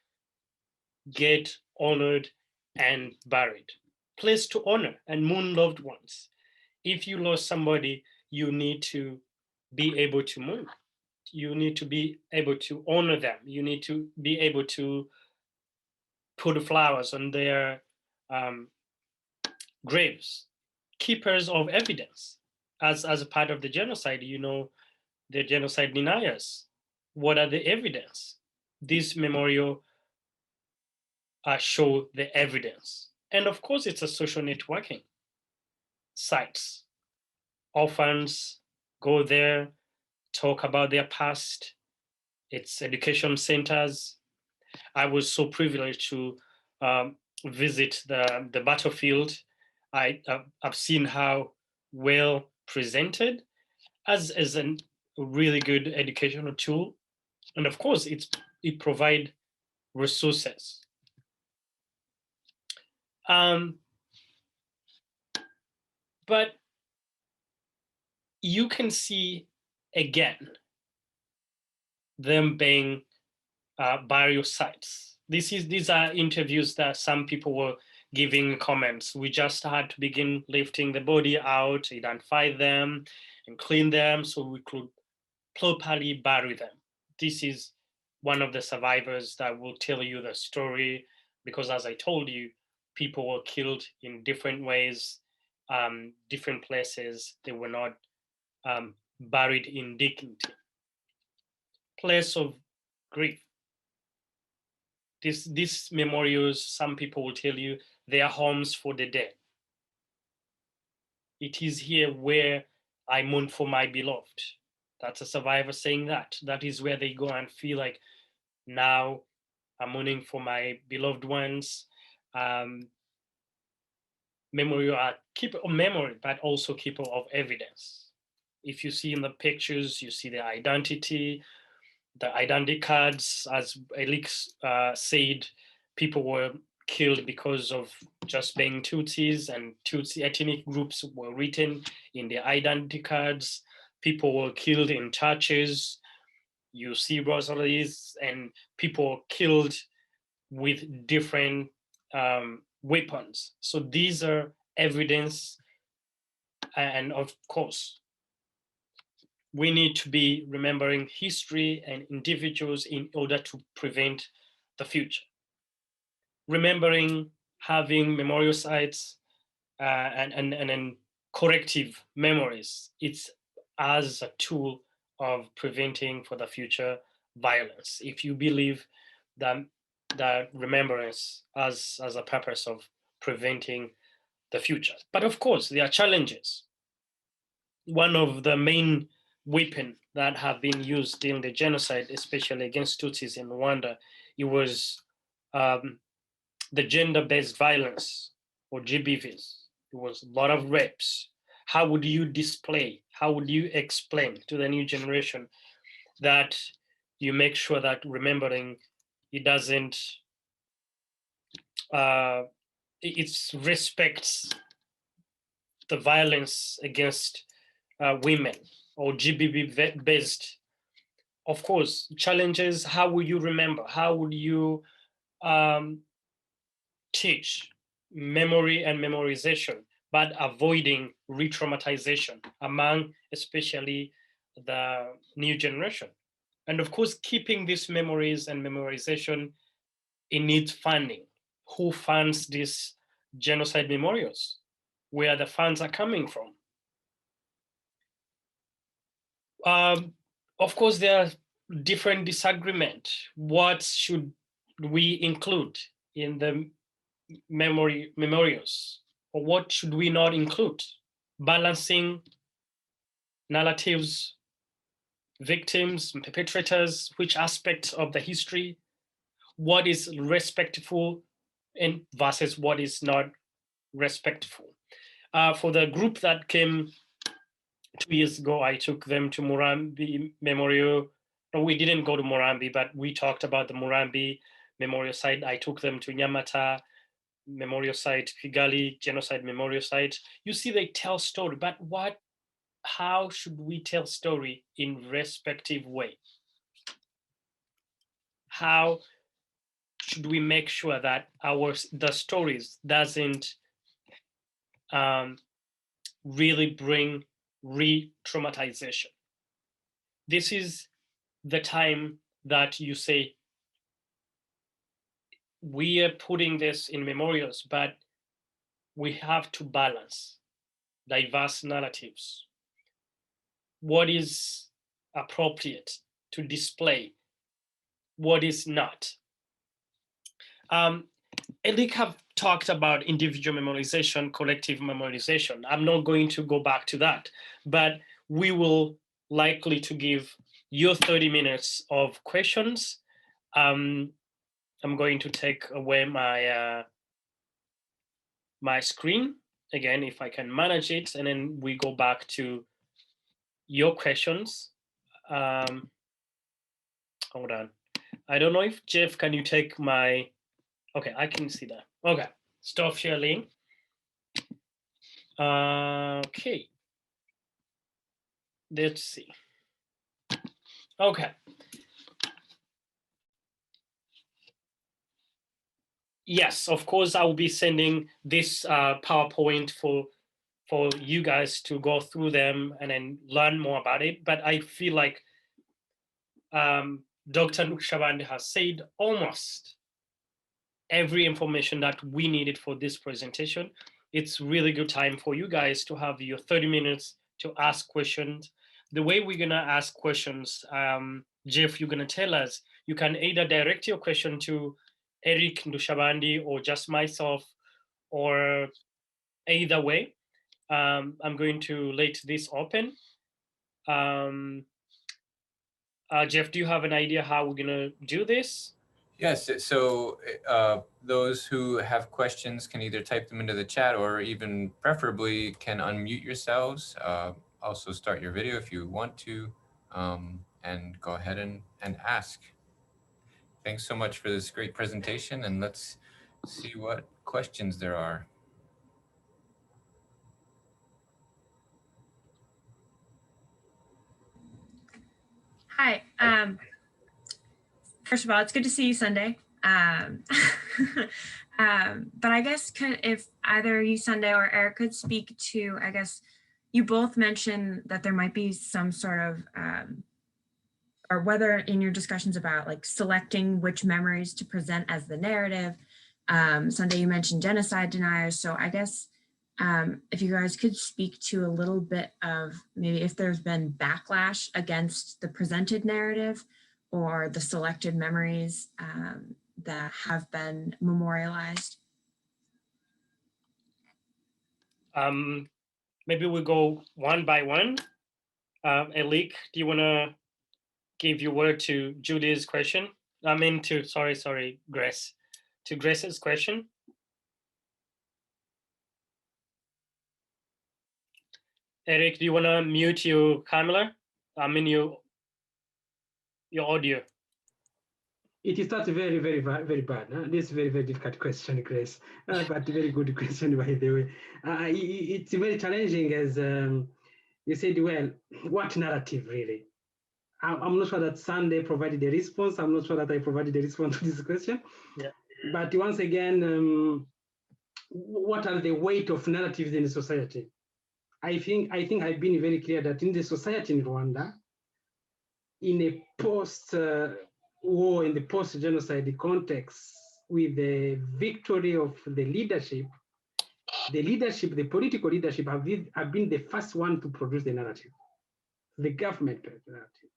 get honored and buried. Place to honor and mourn loved ones. If you lost somebody, you need to be able to mourn. You need to be able to honor them. You need to be able to put flowers on their graves. Keepers of evidence. As a part of the genocide, the genocide deniers. What are the evidence? This memorial show the evidence. And of course, it's a social networking sites. Orphans go there, talk about their past. It's education centers. I was so privileged to visit the battlefield. I've seen how well presented as a really good educational tool. And of course, it provides resources. But you can see again them being burial sites. These are interviews that some people were giving comments. We just had to begin lifting the body out, identify them, and clean them so we could properly bury them. This is one of the survivors that will tell you the story, because as I told you, people were killed in different ways, different places. They were not buried in dignity. Place of grief. These memorials, some people will tell you, they are homes for the dead. It is here where I mourn for my beloved. That's a survivor saying that. That is where they go and feel like, now I'm mourning for my beloved ones. Memory are keeper of memory, but also keeper of evidence. If you see in the pictures, you see the identity, the identity cards, as Elix said, people were killed because of just being Tutsis, and Tutsi ethnic groups were written in their identity cards. People were killed in churches. You see rosaries, and people were killed with different weapons. So these are evidence, and of course, we need to be remembering history and individuals in order to prevent the future. Remembering, having memorial sites, and corrective memories, it's as a tool of preventing for the future violence. If you believe that remembrance as a purpose of preventing the future. But of course, there are challenges. One of the main weapons that have been used in the genocide, especially against Tutsis in Rwanda, it was the gender-based violence, or GBVs. It was a lot of rapes. How would you display, how would you explain to the new generation that you make sure that remembering, it doesn't, it respects the violence against women, or GBV based? Of course, challenges. How will you remember? How would you teach memory and memorization, but avoiding re-traumatization among especially the new generation? And of course, keeping these memories and memorization, it needs funding. Who funds these genocide memorials? Where the funds are coming from? Of course, there are different disagreement. What should we include in the memorials, or what should we not include? Balancing narratives, victims, perpetrators, which aspects of the history, what is respectful and versus what is not respectful. For the group that came 2 years ago, I took them to Murambi Memorial. No, we didn't go to Murambi, but we talked about the Murambi Memorial Site. I took them to Nyamata Memorial Site, Kigali Genocide Memorial Site. You see, they tell story, but how should we tell story in respective way? How should we make sure that the stories doesn't really bring re-traumatization? This is the time that you say, we are putting this in memorials, but we have to balance diverse narratives. What is appropriate to display? What is not? Elik have talked about individual memorization, collective memorization. I'm not going to go back to that, but we will likely to give you 30 minutes of questions. I'm going to take away my my screen again, if I can manage it, and then we go back to your questions. Hold on. I don't know if Jeff, can you take my, okay, I can see that. Okay, stop sharing. Okay. Let's see. Okay. Yes, of course, I will be sending this PowerPoint for you guys to go through them and then learn more about it. But I feel like Dr. Nukshabandi has said almost every information that we needed for this presentation. It's really good time for you guys to have your 30 minutes to ask questions. The way we're gonna ask questions, Jeff, you're gonna tell us, you can either direct your question to Eric Ndushabandi or just myself, or either way. I'm going to let this open. Jeff, do you have an idea how we're gonna do this? Yes, so those who have questions can either type them into the chat, or even preferably can unmute yourselves. Also start your video if you want to. and go ahead and ask. Thanks so much for this great presentation, and let's see what questions there are. Hi. First of all, it's good to see you Sunday. But I guess if either you, Sunday, or Eric could speak to, I guess you both mentioned that there might be some sort of, or whether in your discussions about like selecting which memories to present as the narrative. Sunday, you mentioned genocide deniers. So I guess if you guys could speak to a little bit of maybe if there's been backlash against the presented narrative or the selected memories that have been memorialized. Maybe we go one by one. Elik, do you want to give your word to Judy's question? I mean to, sorry, Grace. To Grace's question. Eric, do you want to mute your camera? I mean your audio. It starts very bad. This is very difficult question, Grace, but very good question, by the way. It's very challenging as you said, well, what narrative really? I'm not sure that Sunday provided a response. I'm not sure that I provided a response to this question. Yeah. But once again, what are the weight of narratives in society? I think I've been very clear that in the society in Rwanda, in a post-war, in the post-genocide context, with the victory of the leadership, the political leadership have been the first one to produce the narrative, the government narrative.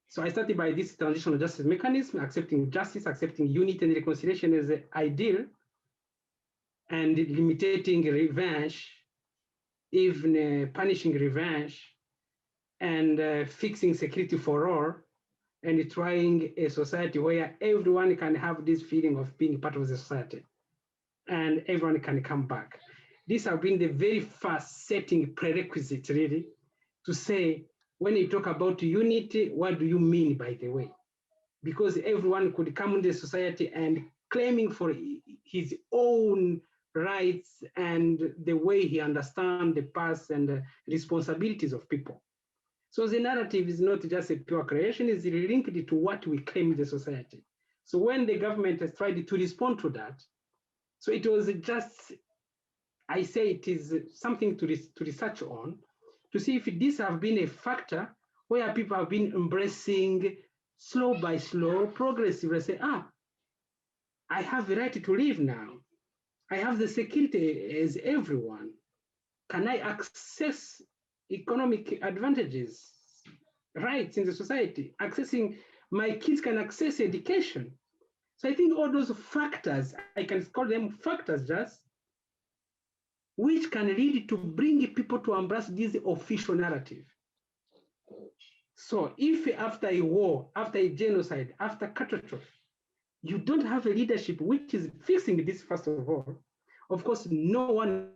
So I started by this transitional justice mechanism, accepting justice, accepting unity and reconciliation as an ideal, and limiting revenge, even punishing revenge, and fixing security for all, and trying a society where everyone can have this feeling of being part of the society, and everyone can come back. These have been the very first setting prerequisite, really, to say, when you talk about unity, what do you mean, by the way? Because everyone could come into society and claiming for his own rights and the way he understands the past and the responsibilities of people. So the narrative is not just a pure creation, it's linked to what we claim in the society. So when the government has tried to respond to that, so it was just, I say it is something to research on, to see if this have been a factor where people have been embracing slow by slow, progressively say, I have the right to live now. I have the security as everyone. Can I access economic advantages, rights in the society? Accessing, my kids can access education. So I think all those factors, I can call them factors just, which can lead to bring people to embrace this official narrative. So if after a war, after a genocide, after catastrophe, you don't have a leadership which is fixing this, first of all, of course, no one,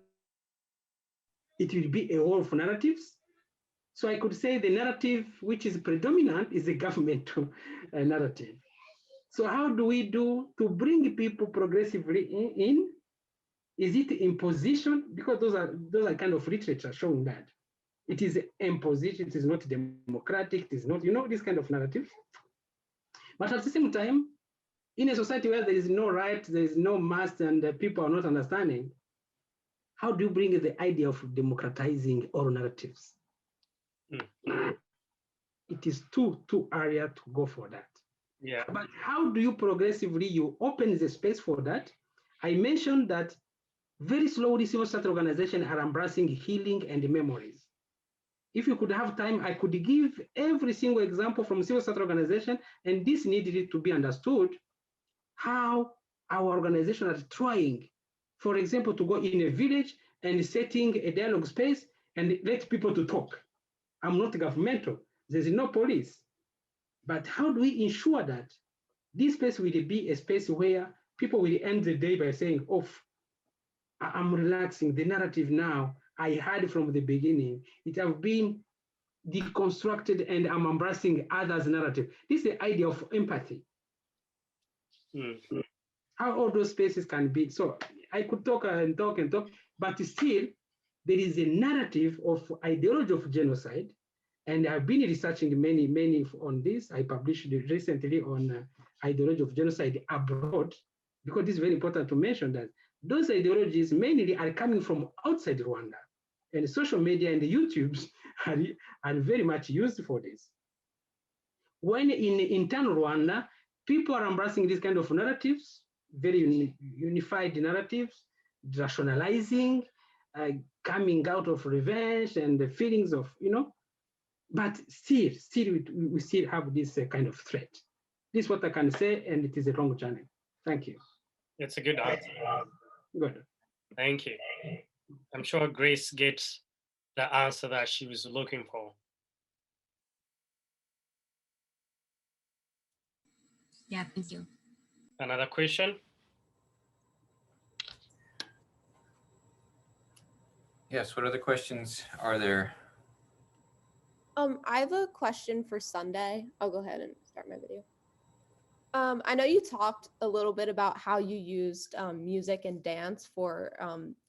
it will be a war of narratives. So I could say the narrative which is predominant is the government narrative. So how do we do to bring people progressively in? Is it imposition? Because those are kind of literature showing that it is imposition, it is not democratic, it is not, this kind of narrative. But at the same time, in a society where there is no right, there is no must, and people are not understanding, how do you bring the idea of democratizing all narratives? It is too area to go for that. Yeah. But how do you progressively, you open the space for that? I mentioned that very slowly civil society organizations are embracing healing and memories. If you could have time, I could give every single example from civil society organization, and this needed to be understood, how our organization are trying, for example, to go in a village and setting a dialogue space and let people to talk. I'm not governmental, there's no police. But how do we ensure that this space will be a space where people will end the day by saying, oh, I'm relaxing, the narrative now, I had from the beginning, it have been deconstructed and I'm embracing others' narrative. This is the idea of empathy. How all those spaces can be. So I could talk and talk and talk, but still there is a narrative of ideology of genocide. And I've been researching many on this. I published it recently on ideology of genocide abroad, because it's very important to mention that those ideologies mainly are coming from outside Rwanda. And social media and the YouTubes are very much used for this. When in internal Rwanda, people are embracing these kind of narratives, very unified narratives, rationalizing, coming out of revenge and the feelings of, but still we still have this kind of threat. This is what I can say, and it is a long journey. Thank you. It's a good answer. Good. Thank you. I'm sure Grace gets the answer that she was looking for. Yeah, thank you. Another question? Yes, what other questions are there? I have a question for Sunday. I'll go ahead and start my video. I know you talked a little bit about how you used music and dance for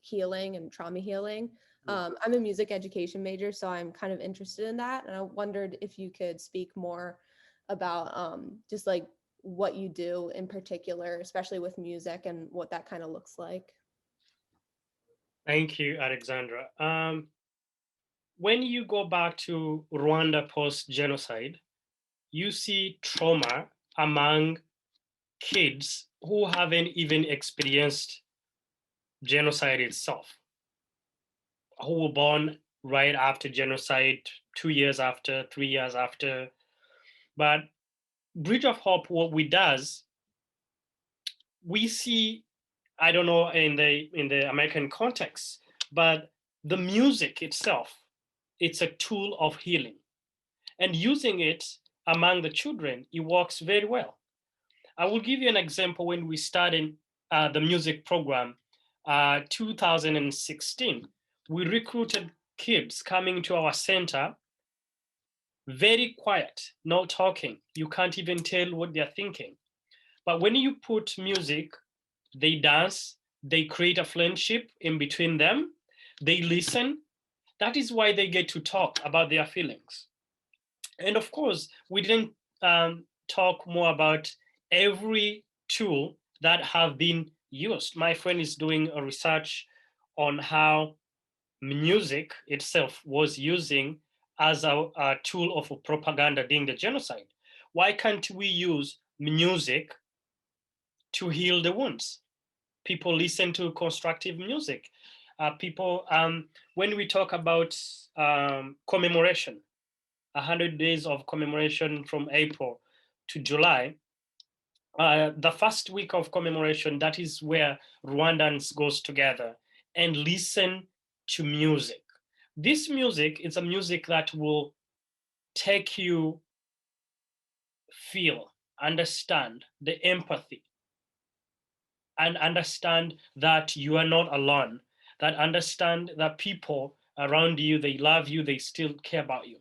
healing and trauma healing. I'm a music education major, so I'm kind of interested in that. And I wondered if you could speak more about just like what you do in particular, especially with music and what that kind of looks like. Thank you, Alexandra. When you go back to Rwanda post-genocide, you see trauma among kids who haven't even experienced genocide itself, who were born right after genocide, 2 years after, 3 years after. But Bridge of Hope, what we does, we see, I don't know in the American context, but the music itself, it's a tool of healing. And using it among the children, it works very well. I will give you an example. When we started the music program, 2016, we recruited kids coming to our center, very quiet, no talking. You can't even tell what they're thinking. But when you put music, they dance, they create a friendship in between them, they listen. That is why they get to talk about their feelings. And of course, we didn't talk more about every tool that have been used. My friend is doing a research on how music itself was using as a tool of propaganda during the genocide. Why can't we use music to heal the wounds? People listen to constructive music. When we talk about commemoration, 100 days of commemoration from April to July, the first week of commemoration, that is where Rwandans goes together and listen to music. This music is a music that will take you feel, understand the empathy, and understand that you are not alone, that understand that people around you, they love you, they still care about you.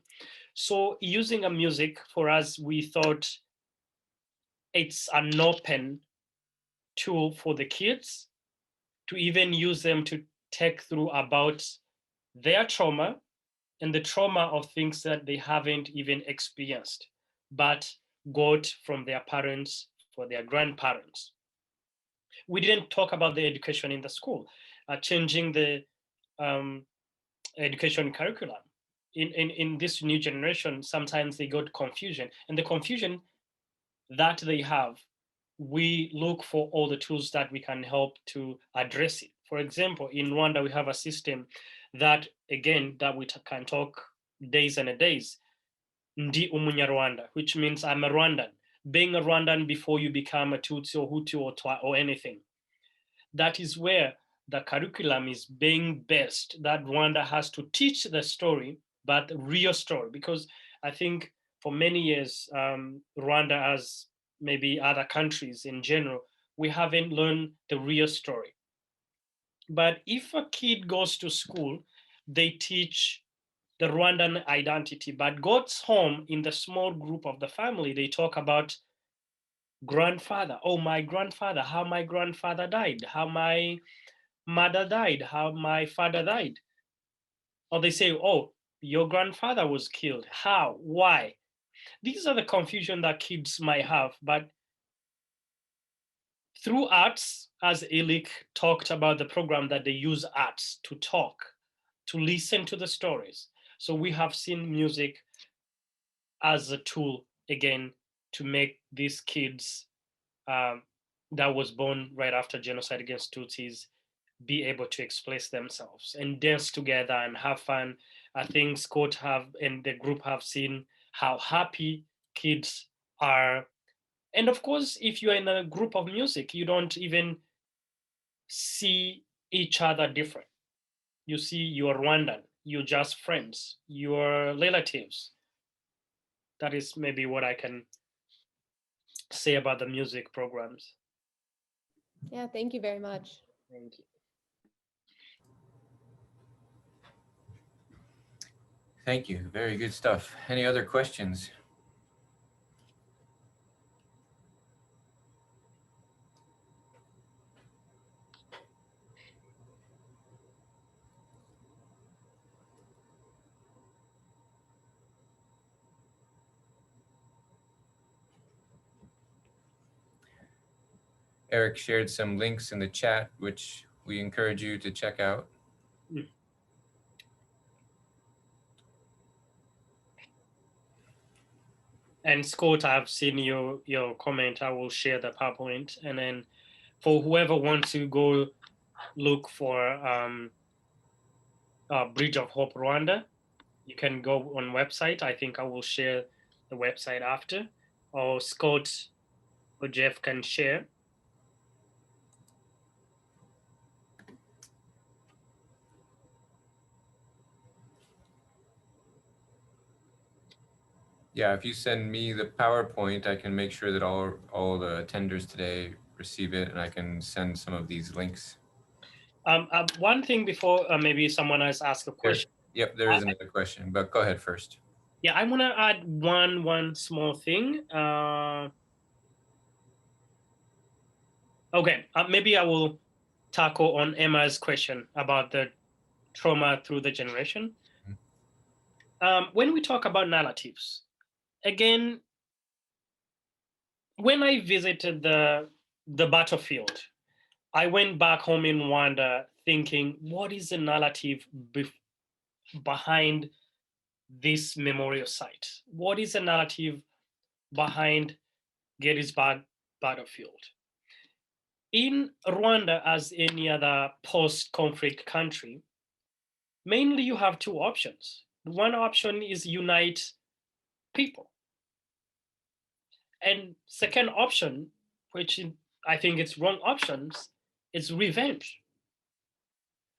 So using a music, for us, we thought it's an open tool for the kids to even use them to take through about their trauma and the trauma of things that they haven't even experienced, but got from their parents, for their grandparents. We didn't talk about the education in the school, changing the education curriculum. In this new generation, sometimes they got confusion, and the confusion that they have, we look for all the tools that we can help to address it. For example, in Rwanda, we have a system that, again, that we can talk days and days, Ndi Umunyarwanda, which means I'm a Rwandan. Being a Rwandan before you become a Tutsi or Hutu or Twa or anything. That is where the curriculum is being based, that Rwanda has to teach the story, but the real story, because I think for many years, Rwanda, as maybe other countries in general, we haven't learned the real story. But if a kid goes to school, they teach the Rwandan identity, but goes home in the small group of the family. They talk about grandfather. Oh, my grandfather, how my grandfather died, how my mother died, how my father died. Or they say, oh, your grandfather was killed. How? Why? These are the confusion that kids might have. But through arts, as Elik talked about the program that they use arts to talk, to listen to the stories. So we have seen music as a tool, again, to make these kids that was born right after genocide against Tutsis be able to express themselves and dance together and have fun. I think Scott and the group have seen how happy kids are. And of course, if you're in a group of music, you don't even see each other different. You see you're Rwandan, you're just friends, you're relatives. That is maybe what I can say about the music programs. Yeah, thank you very much. Thank you. Thank you. Very good stuff. Any other questions? Eric shared some links in the chat, which we encourage you to check out. And Scott, I've seen your comment. I will share the PowerPoint. And then for whoever wants to go look for Bridge of Hope Rwanda, you can go on website. I think I will share the website after, or Scott or Jeff can share. Yeah, if you send me the PowerPoint, I can make sure that all the attenders today receive it, and I can send some of these links. One thing before maybe someone has asked a question. Yep, there is another question, but go ahead first. Yeah, I want to add one small thing. Okay, maybe I will tackle on Emma's question about the trauma through the generation. When we talk about narratives, again, when I visited the battlefield, I went back home in Rwanda thinking, what is the narrative behind this memorial site? What is the narrative behind Gettysburg battlefield? In Rwanda, as any other post-conflict country, mainly you have two options. One option is unite people. And second option, which I think it's wrong options, is revenge.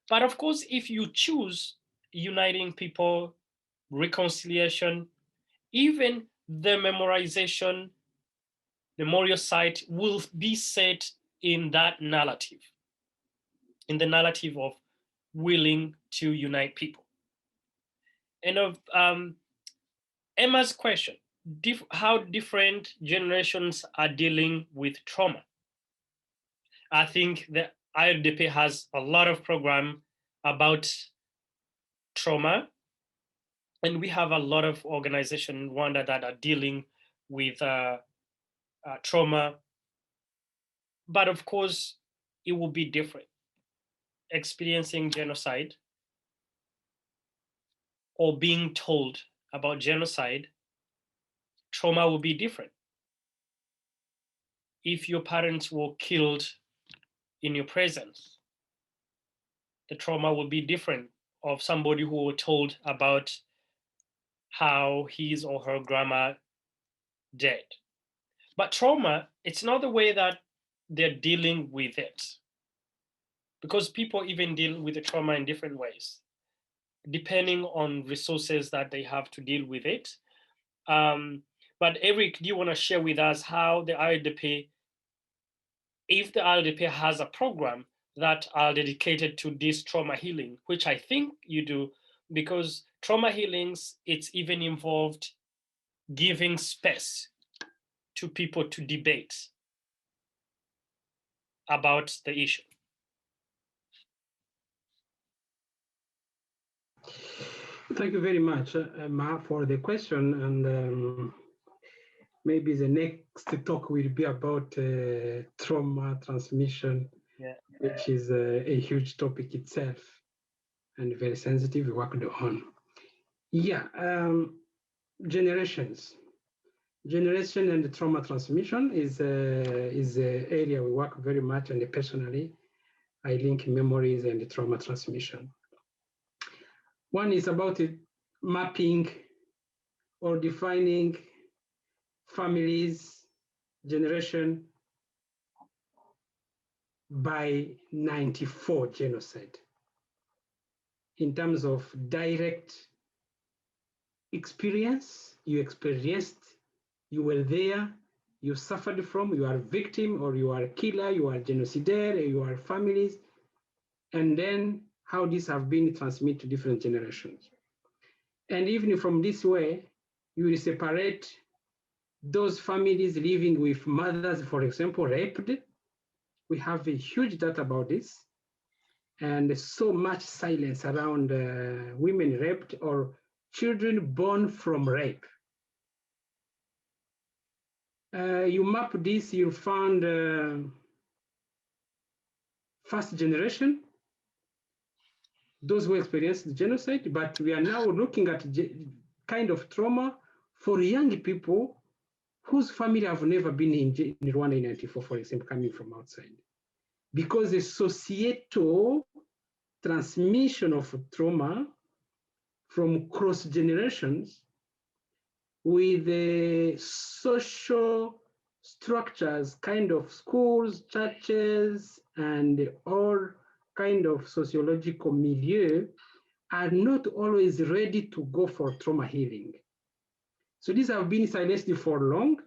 But of course, if you choose uniting people, reconciliation, even the memorization, memorial site will be set in that narrative, in the narrative of willing to unite people. And of Emma's question, how different generations are dealing with trauma. I think the IRDP has a lot of program about trauma, and we have a lot of organizations in Rwanda that are dealing with trauma. But of course, it will be different. Experiencing genocide or being told about genocide, trauma will be different. If your parents were killed in your presence, the trauma will be different of somebody who were told about how his or her grandma died. But trauma, it's not the way that they're dealing with it, because people even deal with the trauma in different ways, depending on resources that they have to deal with it. But Eric, do you want to share with us how the IRDP, if the IRDP has a program that are dedicated to this trauma healing, which I think you do, because trauma healings, it's even involved giving space to people to debate about the issue. Thank you very much, Ma, for the question. And maybe the next talk will be about trauma transmission, which is a huge topic itself and very sensitive, worked on. Yeah, generations. Generation and trauma transmission is an area we work very much, and personally, I link memories and trauma transmission. One is about mapping or defining families, generation by 94 genocide in terms of direct experience. You experienced, you were there, you suffered from, you are a victim, or you are a killer, you are a genocidaire, you are families, and then how these have been transmitted to different generations. And even from this way, you will separate those families living with mothers, for example, raped. We have a huge data about this, and so much silence around women raped or children born from rape. You map this, you found first generation, those who experienced the genocide, but we are now looking at kind of trauma for young people whose family have never been in Rwanda in 94, for example, coming from outside. Because the societal transmission of trauma from cross generations with the social structures, kind of schools, churches, and all kind of sociological milieu are not always ready to go for trauma healing. So these have been silenced for long,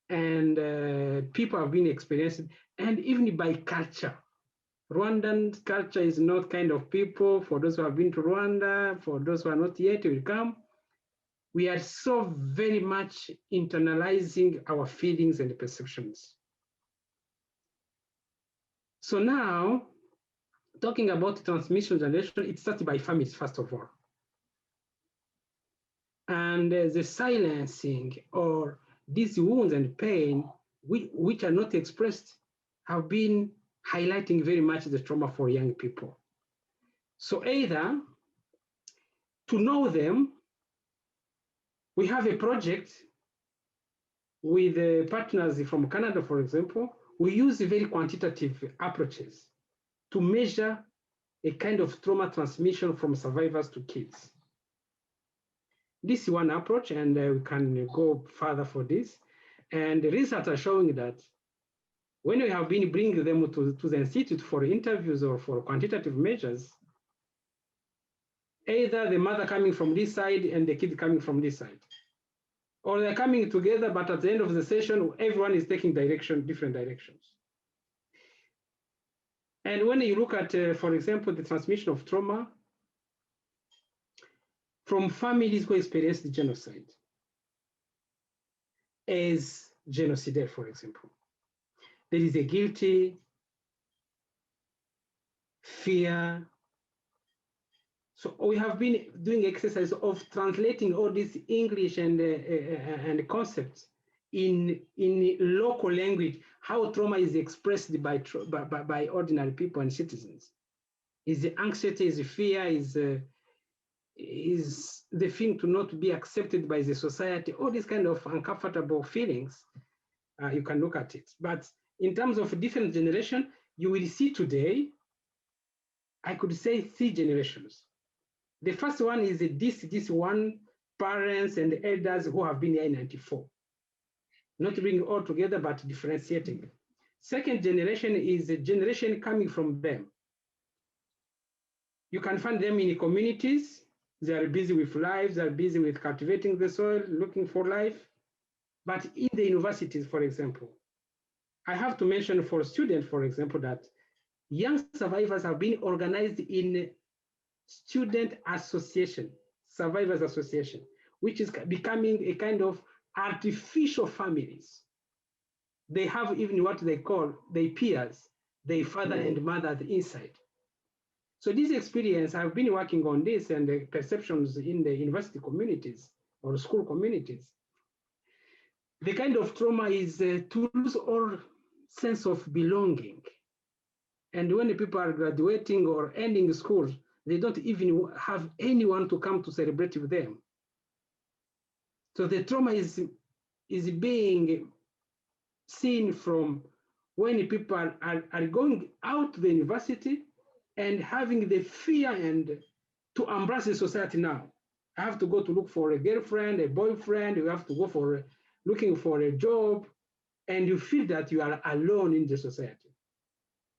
and people have been experiencing, and even by culture. Rwandan culture is not kind of people, for those who have been to Rwanda, for those who are not yet will come, we are so very much internalizing our feelings and perceptions. So now, talking about transmission generation, it starts by families, first of all. And the silencing or these wounds and pain, which are not expressed, have been highlighting very much the trauma for young people. So either to know them, we have a project with partners from Canada, for example. We use very quantitative approaches to measure a kind of trauma transmission from survivors to kids. This is one approach, and we can go further for this. And the research are showing that when we have been bringing them to the institute for interviews or for quantitative measures, either the mother coming from this side and the kid coming from this side, or they're coming together, but at the end of the session, everyone is taking different directions. And when you look at, for example, the transmission of trauma from families who experienced the genocide as genocidaire, for example, there is a guilty, fear. So we have been doing exercise of translating all these English and concepts in local language, how trauma is expressed by ordinary people and citizens. Is the anxiety, is the fear, is the feeling to not be accepted by the society, all these kind of uncomfortable feelings, you can look at it. But in terms of different generation, you will see today, I could say 3 generations. The first one is this one, parents and elders who have been here in 94. Not bringing all together, but differentiating. Second generation is a generation coming from them. You can find them in communities. They are busy with lives, they are busy with cultivating the soil, looking for life. But in the universities, for example, I have to mention for students, for example, that young survivors have been organized in student association, Survivors Association, which is becoming a kind of artificial families. They have even what they call their peers, their father and mother at the inside. So this experience, I've been working on this and the perceptions in the university communities or school communities. The kind of trauma is to lose all sense of belonging. And when people are graduating or ending school, they don't even have anyone to come to celebrate with them. So the trauma is being seen from when people are going out to the university and having the fear and to embrace the society now. I have to go to look for a girlfriend, a boyfriend, you have to go for looking for a job, and you feel that you are alone in the society.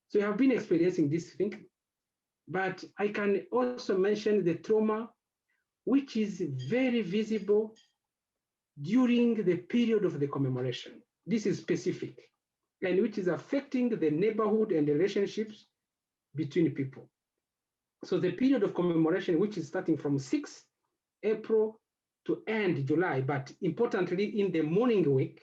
So you have been experiencing this thing, but I can also mention the trauma, which is very visible during the period of the commemoration. This is specific, and which is affecting the neighborhood and the relationships between people. So the period of commemoration, which is starting from 6 April to end July, but importantly in the morning week,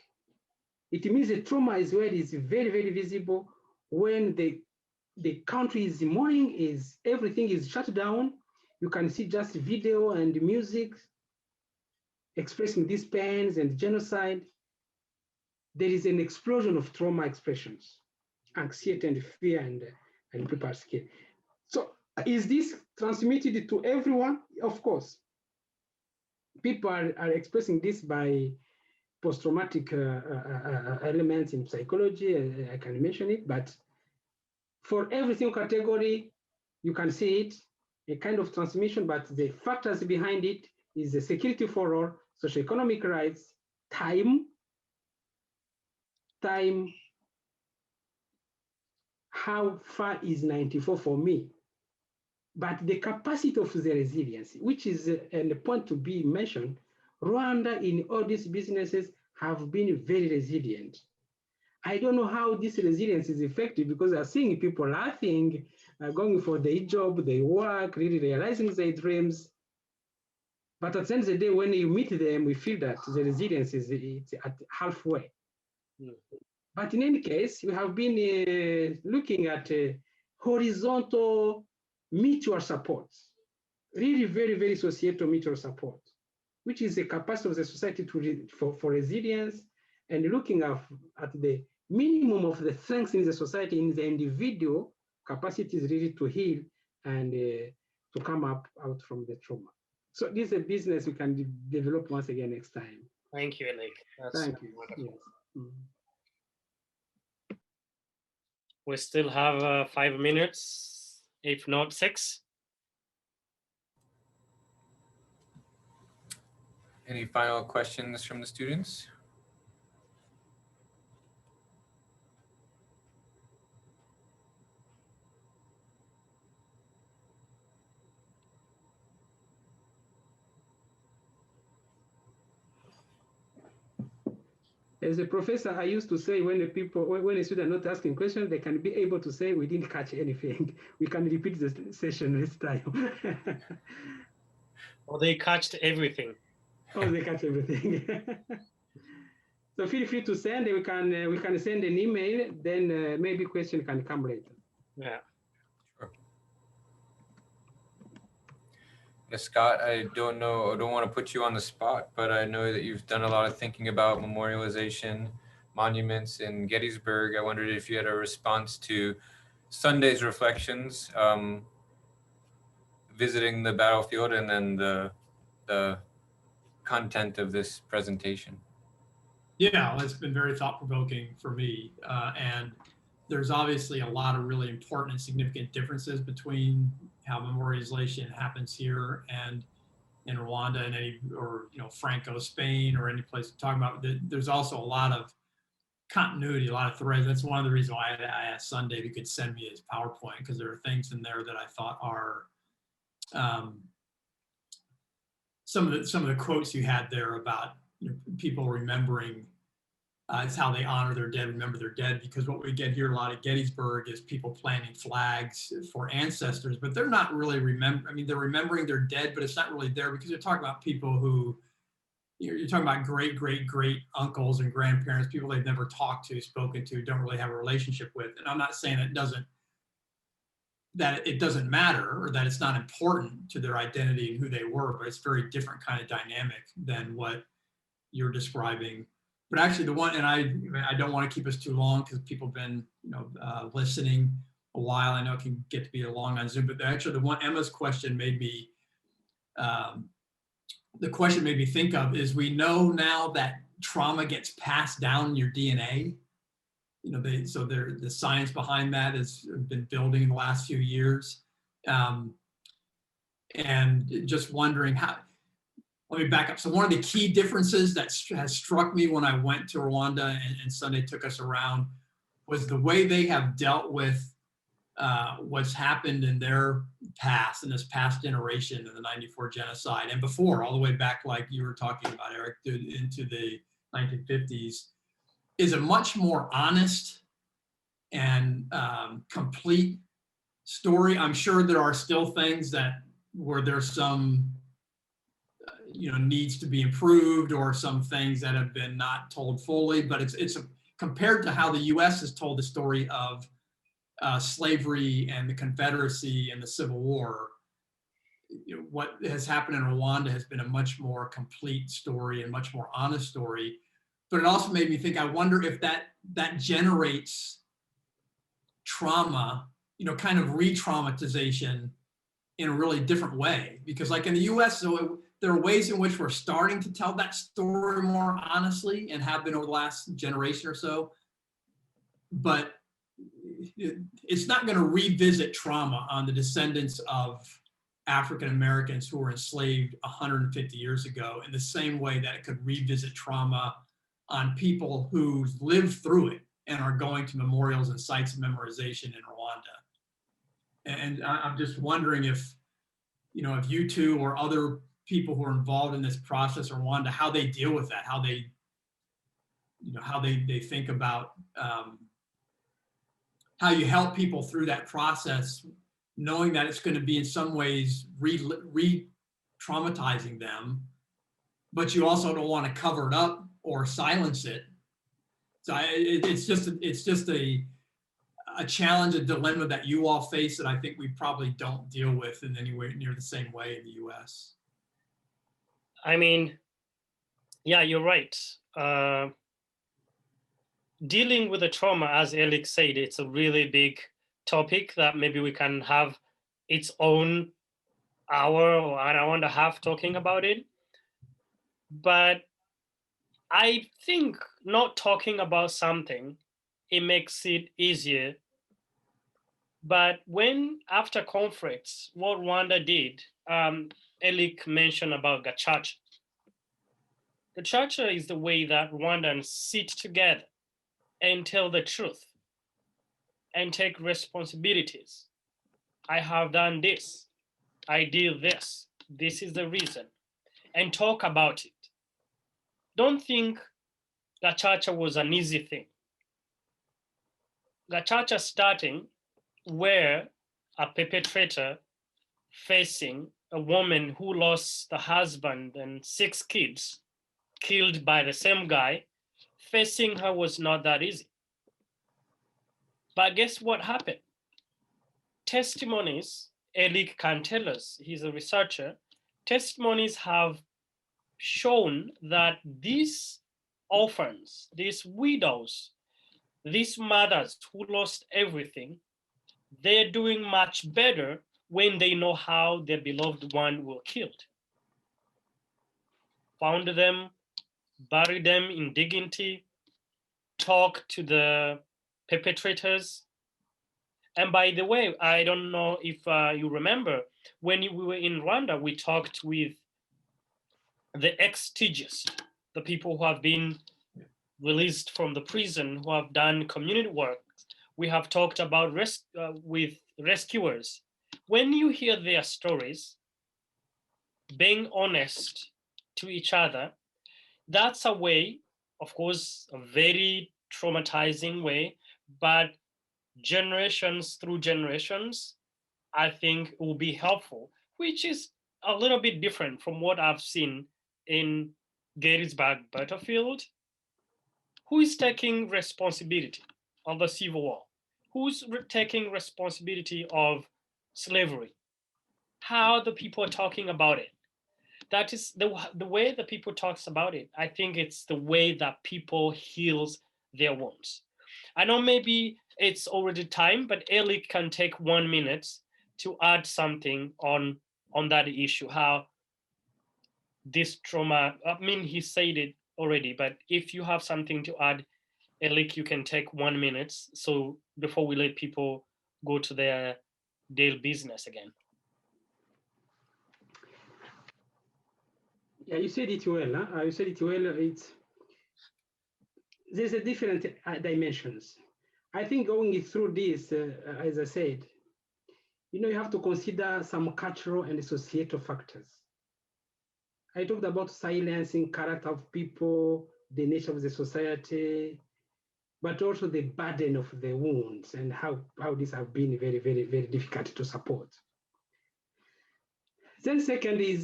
it means the trauma is where it is very, very visible when the country is mourning, is everything is shut down. You can see just video and music expressing these pains and genocide. There is an explosion of trauma expressions, anxiety and fear, and people are scared. So is this transmitted to everyone? Of course. People are expressing this by post-traumatic elements in psychology, I can mention it, but for every single category, you can see it, a kind of transmission, but the factors behind it is the security for all, socioeconomic rights, time, how far is 94 for me? But the capacity of the resilience, which is a point to be mentioned, Rwanda in all these businesses have been very resilient. I don't know how this resilience is effective because I'm seeing people laughing, going for their job, their work, really realizing their dreams. But at the end of the day, when you meet them, we feel that the resilience is at halfway. Mm. But in any case, we have been looking at horizontal mutual support, really very, very societal mutual support, which is the capacity of the society for resilience and looking at the minimum of the strengths in the society, in the individual capacities really to heal and to come out from the trauma. So this is a business we can develop once again next time. Thank you, Alec. Thank you. Wonderful. Yes. Mm. We still have 5 minutes, if not 6. Any final questions from the students? As a professor, I used to say when a student are not asking questions, they can be able to say, we didn't catch anything. We can repeat the session next time. Or they catched everything. Oh, they catch everything. So feel free to send. We can send an email. Then maybe question can come later. Yeah. Sure. Yeah, Scott, I don't want to put you on the spot, but I know that you've done a lot of thinking about memorialization, monuments in Gettysburg. I wondered if you had a response to Sunday's reflections, visiting the battlefield, and then the content of this presentation. Yeah, well, it's been very thought-provoking for me. And there's obviously a lot of really important and significant differences between how memorialization happens here and in Rwanda and Franco, Spain, or any place we're talking about. There's also a lot of continuity, a lot of threads. That's one of the reasons why I asked Sunday if he could send me his PowerPoint, because there are things in there that I thought are some of the quotes you had there about people remembering It's how they honor their dead, remember their dead, because what we get here a lot at Gettysburg is people planting flags for ancestors, but they're not really they're remembering their dead, but it's not really there because they're talking about people who, you're talking about great, great, great uncles and grandparents, people they've never talked to, spoken to, don't really have a relationship with. And I'm not saying that it doesn't matter or that it's not important to their identity and who they were, but it's a very different kind of dynamic than what you're describing. But actually the one, and I don't want to keep us too long because people have been, listening a while. I know it can get to be long on Zoom, but actually the one, Emma's question made me, think of is, we know now that trauma gets passed down in your DNA. The science behind that has been building in the last few years. And just wondering how, let me back up. So one of the key differences that has struck me when I went to Rwanda and Sunday took us around was the way they have dealt with what's happened in their past, in this past generation of the '94 genocide, and before, all the way back, like you were talking about, Eric, into the 1950s, is a much more honest and complete story. I'm sure there are still things where there's some needs to be improved, or some things that have been not told fully, but it's compared to how the US has told the story of slavery and the Confederacy and the Civil War. What has happened in Rwanda has been a much more complete story and much more honest story. But it also made me think, I wonder if that generates trauma, kind of re-traumatization in a really different way. Because like in the US, so there are ways in which we're starting to tell that story more honestly, and have been over the last generation or so. But it's not going to revisit trauma on the descendants of African Americans who were enslaved 150 years ago in the same way that it could revisit trauma on people who lived through it and are going to memorials and sites of memorization in Rwanda. And I'm just wondering if you two or other people who are involved in this process in Rwanda, how they deal with that, how they think about how you help people through that process, knowing that it's going to be in some ways re-traumatizing them, but you also don't want to cover it up or silence it. So it's just a challenge, a dilemma that you all face that I think we probably don't deal with in any way near the same way in the US. I mean, yeah, you're right. Dealing with the trauma, as Eric said, it's a really big topic that maybe we can have its own hour or an hour and a half talking about it. But I think not talking about something, it makes it easier. But when after conflicts, what Rwanda did, Eric mentioned about gacaca. Gacaca is the way that Rwandans sit together and tell the truth and take responsibilities. I have done this. I did this. This is the reason. And talk about it. Don't think gacaca was an easy thing. Gacaca starting where a perpetrator facing a woman who lost the husband and 6 kids killed by the same guy, facing her was not that easy. But guess what happened? Testimonies, Eric can tell us, he's a researcher, testimonies have shown that these orphans, these widows, these mothers who lost everything, they're doing much better when they know how their beloved one were killed. Found them, buried them in dignity, talk to the perpetrators. And by the way, I don't know if you remember, when we were in Rwanda, we talked with the ex-TGs, the people who have been released from the prison, who have done community work. We have talked about with rescuers. When you hear their stories, being honest to each other, that's a way of course, a very traumatizing way, but generations through generations, I think it will be helpful, which is a little bit different from what I've seen in Gettysburg battlefield. Who is taking responsibility of the Civil War? Who's taking responsibility of slavery? How the people are talking about it. That is the way the people talks about it. I think it's the way that people heals their wounds. I know maybe it's already time, but Eli can take 1 minute to add something on that issue, how this trauma, I mean, he said it already, but if you have something to add, Elik, you can take 1 minute. So before we let people go to their daily business again. Yeah, you said it well. Huh? You said it well. There's a different dimensions. I think going through this, as I said, you have to consider some cultural and societal factors. I talked about silencing character of people, the nature of the society, but also the burden of the wounds and how these have been very, very, very difficult to support. Then second is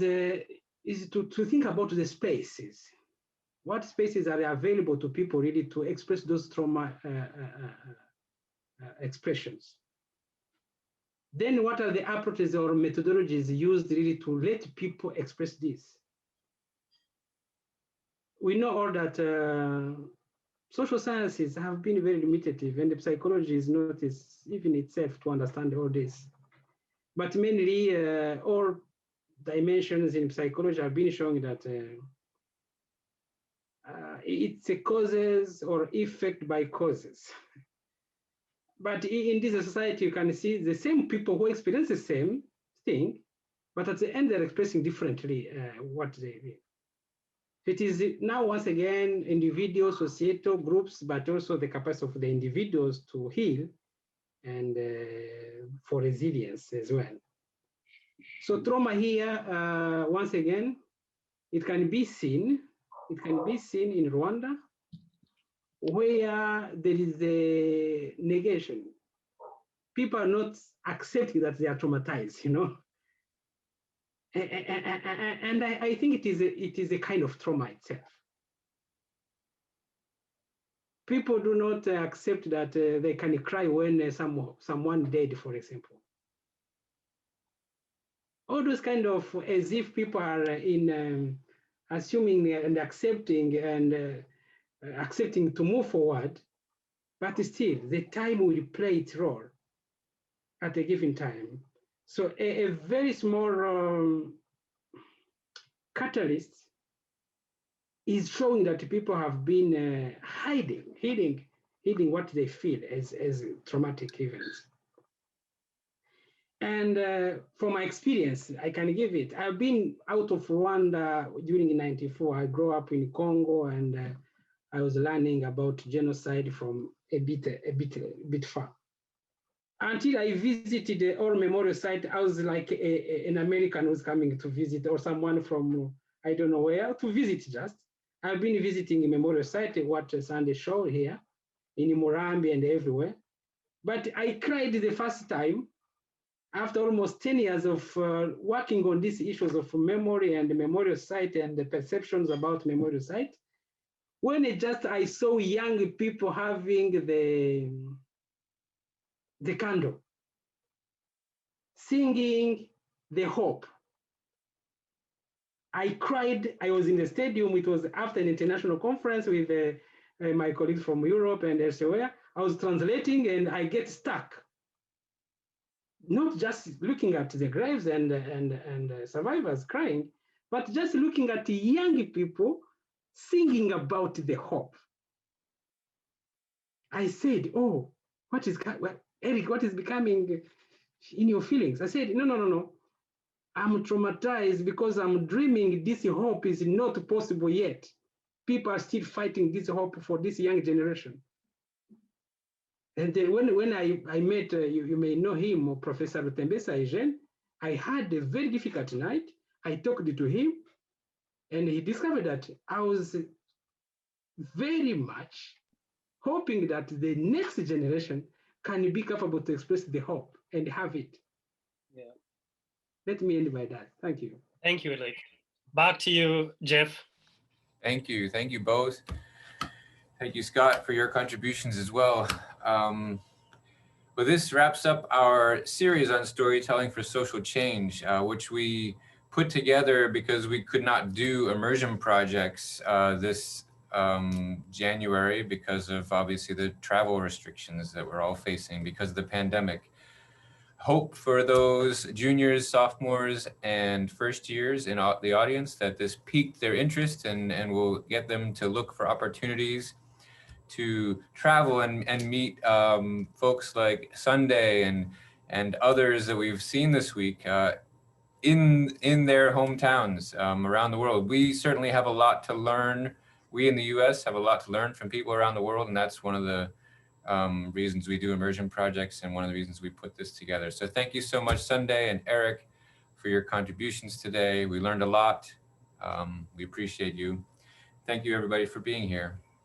to think about the spaces. What spaces are available to people really to express those trauma expressions? Then what are the approaches or methodologies used really to let people express this? We know all that social sciences have been very limitative, and the psychology is not even itself to understand all this. But mainly all dimensions in psychology have been showing that it's a causes or effect by causes. But in this society, you can see the same people who experience the same thing, but at the end, they're expressing differently what they mean. It is now, once again, individual, societal groups, but also the capacity of the individuals to heal and for resilience as well. So trauma here, once again, it can be seen in Rwanda, where there is a negation. People are not accepting that they are traumatized, And I think it is a kind of trauma itself. People do not accept that they can cry when someone dead, for example. All those kind of, as if people are in assuming and accepting to move forward, but still the time will play its role at a given time. So a very small catalyst is showing that people have been hiding what they feel as traumatic events. And from my experience, I can give it. I've been out of Rwanda during '94. I grew up in Congo, and I was learning about genocide from a bit far. Until I visited the All Memorial Site, I was like an American who's coming to visit, or someone from I don't know where to visit. Just I've been visiting a memorial site, what Sandy showed here, in Murambi and everywhere. But I cried the first time after almost 10 years of working on these issues of memory and the memorial site and the perceptions about memorial site, when I saw young people having the candle, singing the hope. I cried. I was in the stadium. It was after an international conference with my colleagues from Europe and elsewhere. I was translating and I get stuck. Not just looking at the graves and survivors crying, but just looking at the young people singing about the hope. I said, oh, Eric, what is becoming in your feelings? I said, no. I'm traumatized because I'm dreaming this hope is not possible yet. People are still fighting this hope for this young generation. And then when I met, you may know him, Professor Rutembesa Eugene, I had a very difficult night. I talked to him, and he discovered that I was very much, hoping that the next generation can be capable to express the hope and have it. Yeah. Let me end by that. Thank you. Thank you, Eric. Back to you, Jeff. Thank you. Thank you both. Thank you, Scott, for your contributions as well. Well, this wraps up our series on storytelling for social change, which we put together because we could not do immersion projects this January because of obviously the travel restrictions that we're all facing because of the pandemic. Hope for those juniors, sophomores, and first years in the audience that this piqued their interest and will get them to look for opportunities to travel and meet folks like Sunday and others that we've seen this week in their hometowns around the world. We certainly have a lot to learn. We in the US have a lot to learn from people around the world, and that's one of the reasons we do immersion projects and one of the reasons we put this together. So thank you so much, Sunday and Eric, for your contributions today. We learned a lot. We appreciate you. Thank you, everybody, for being here.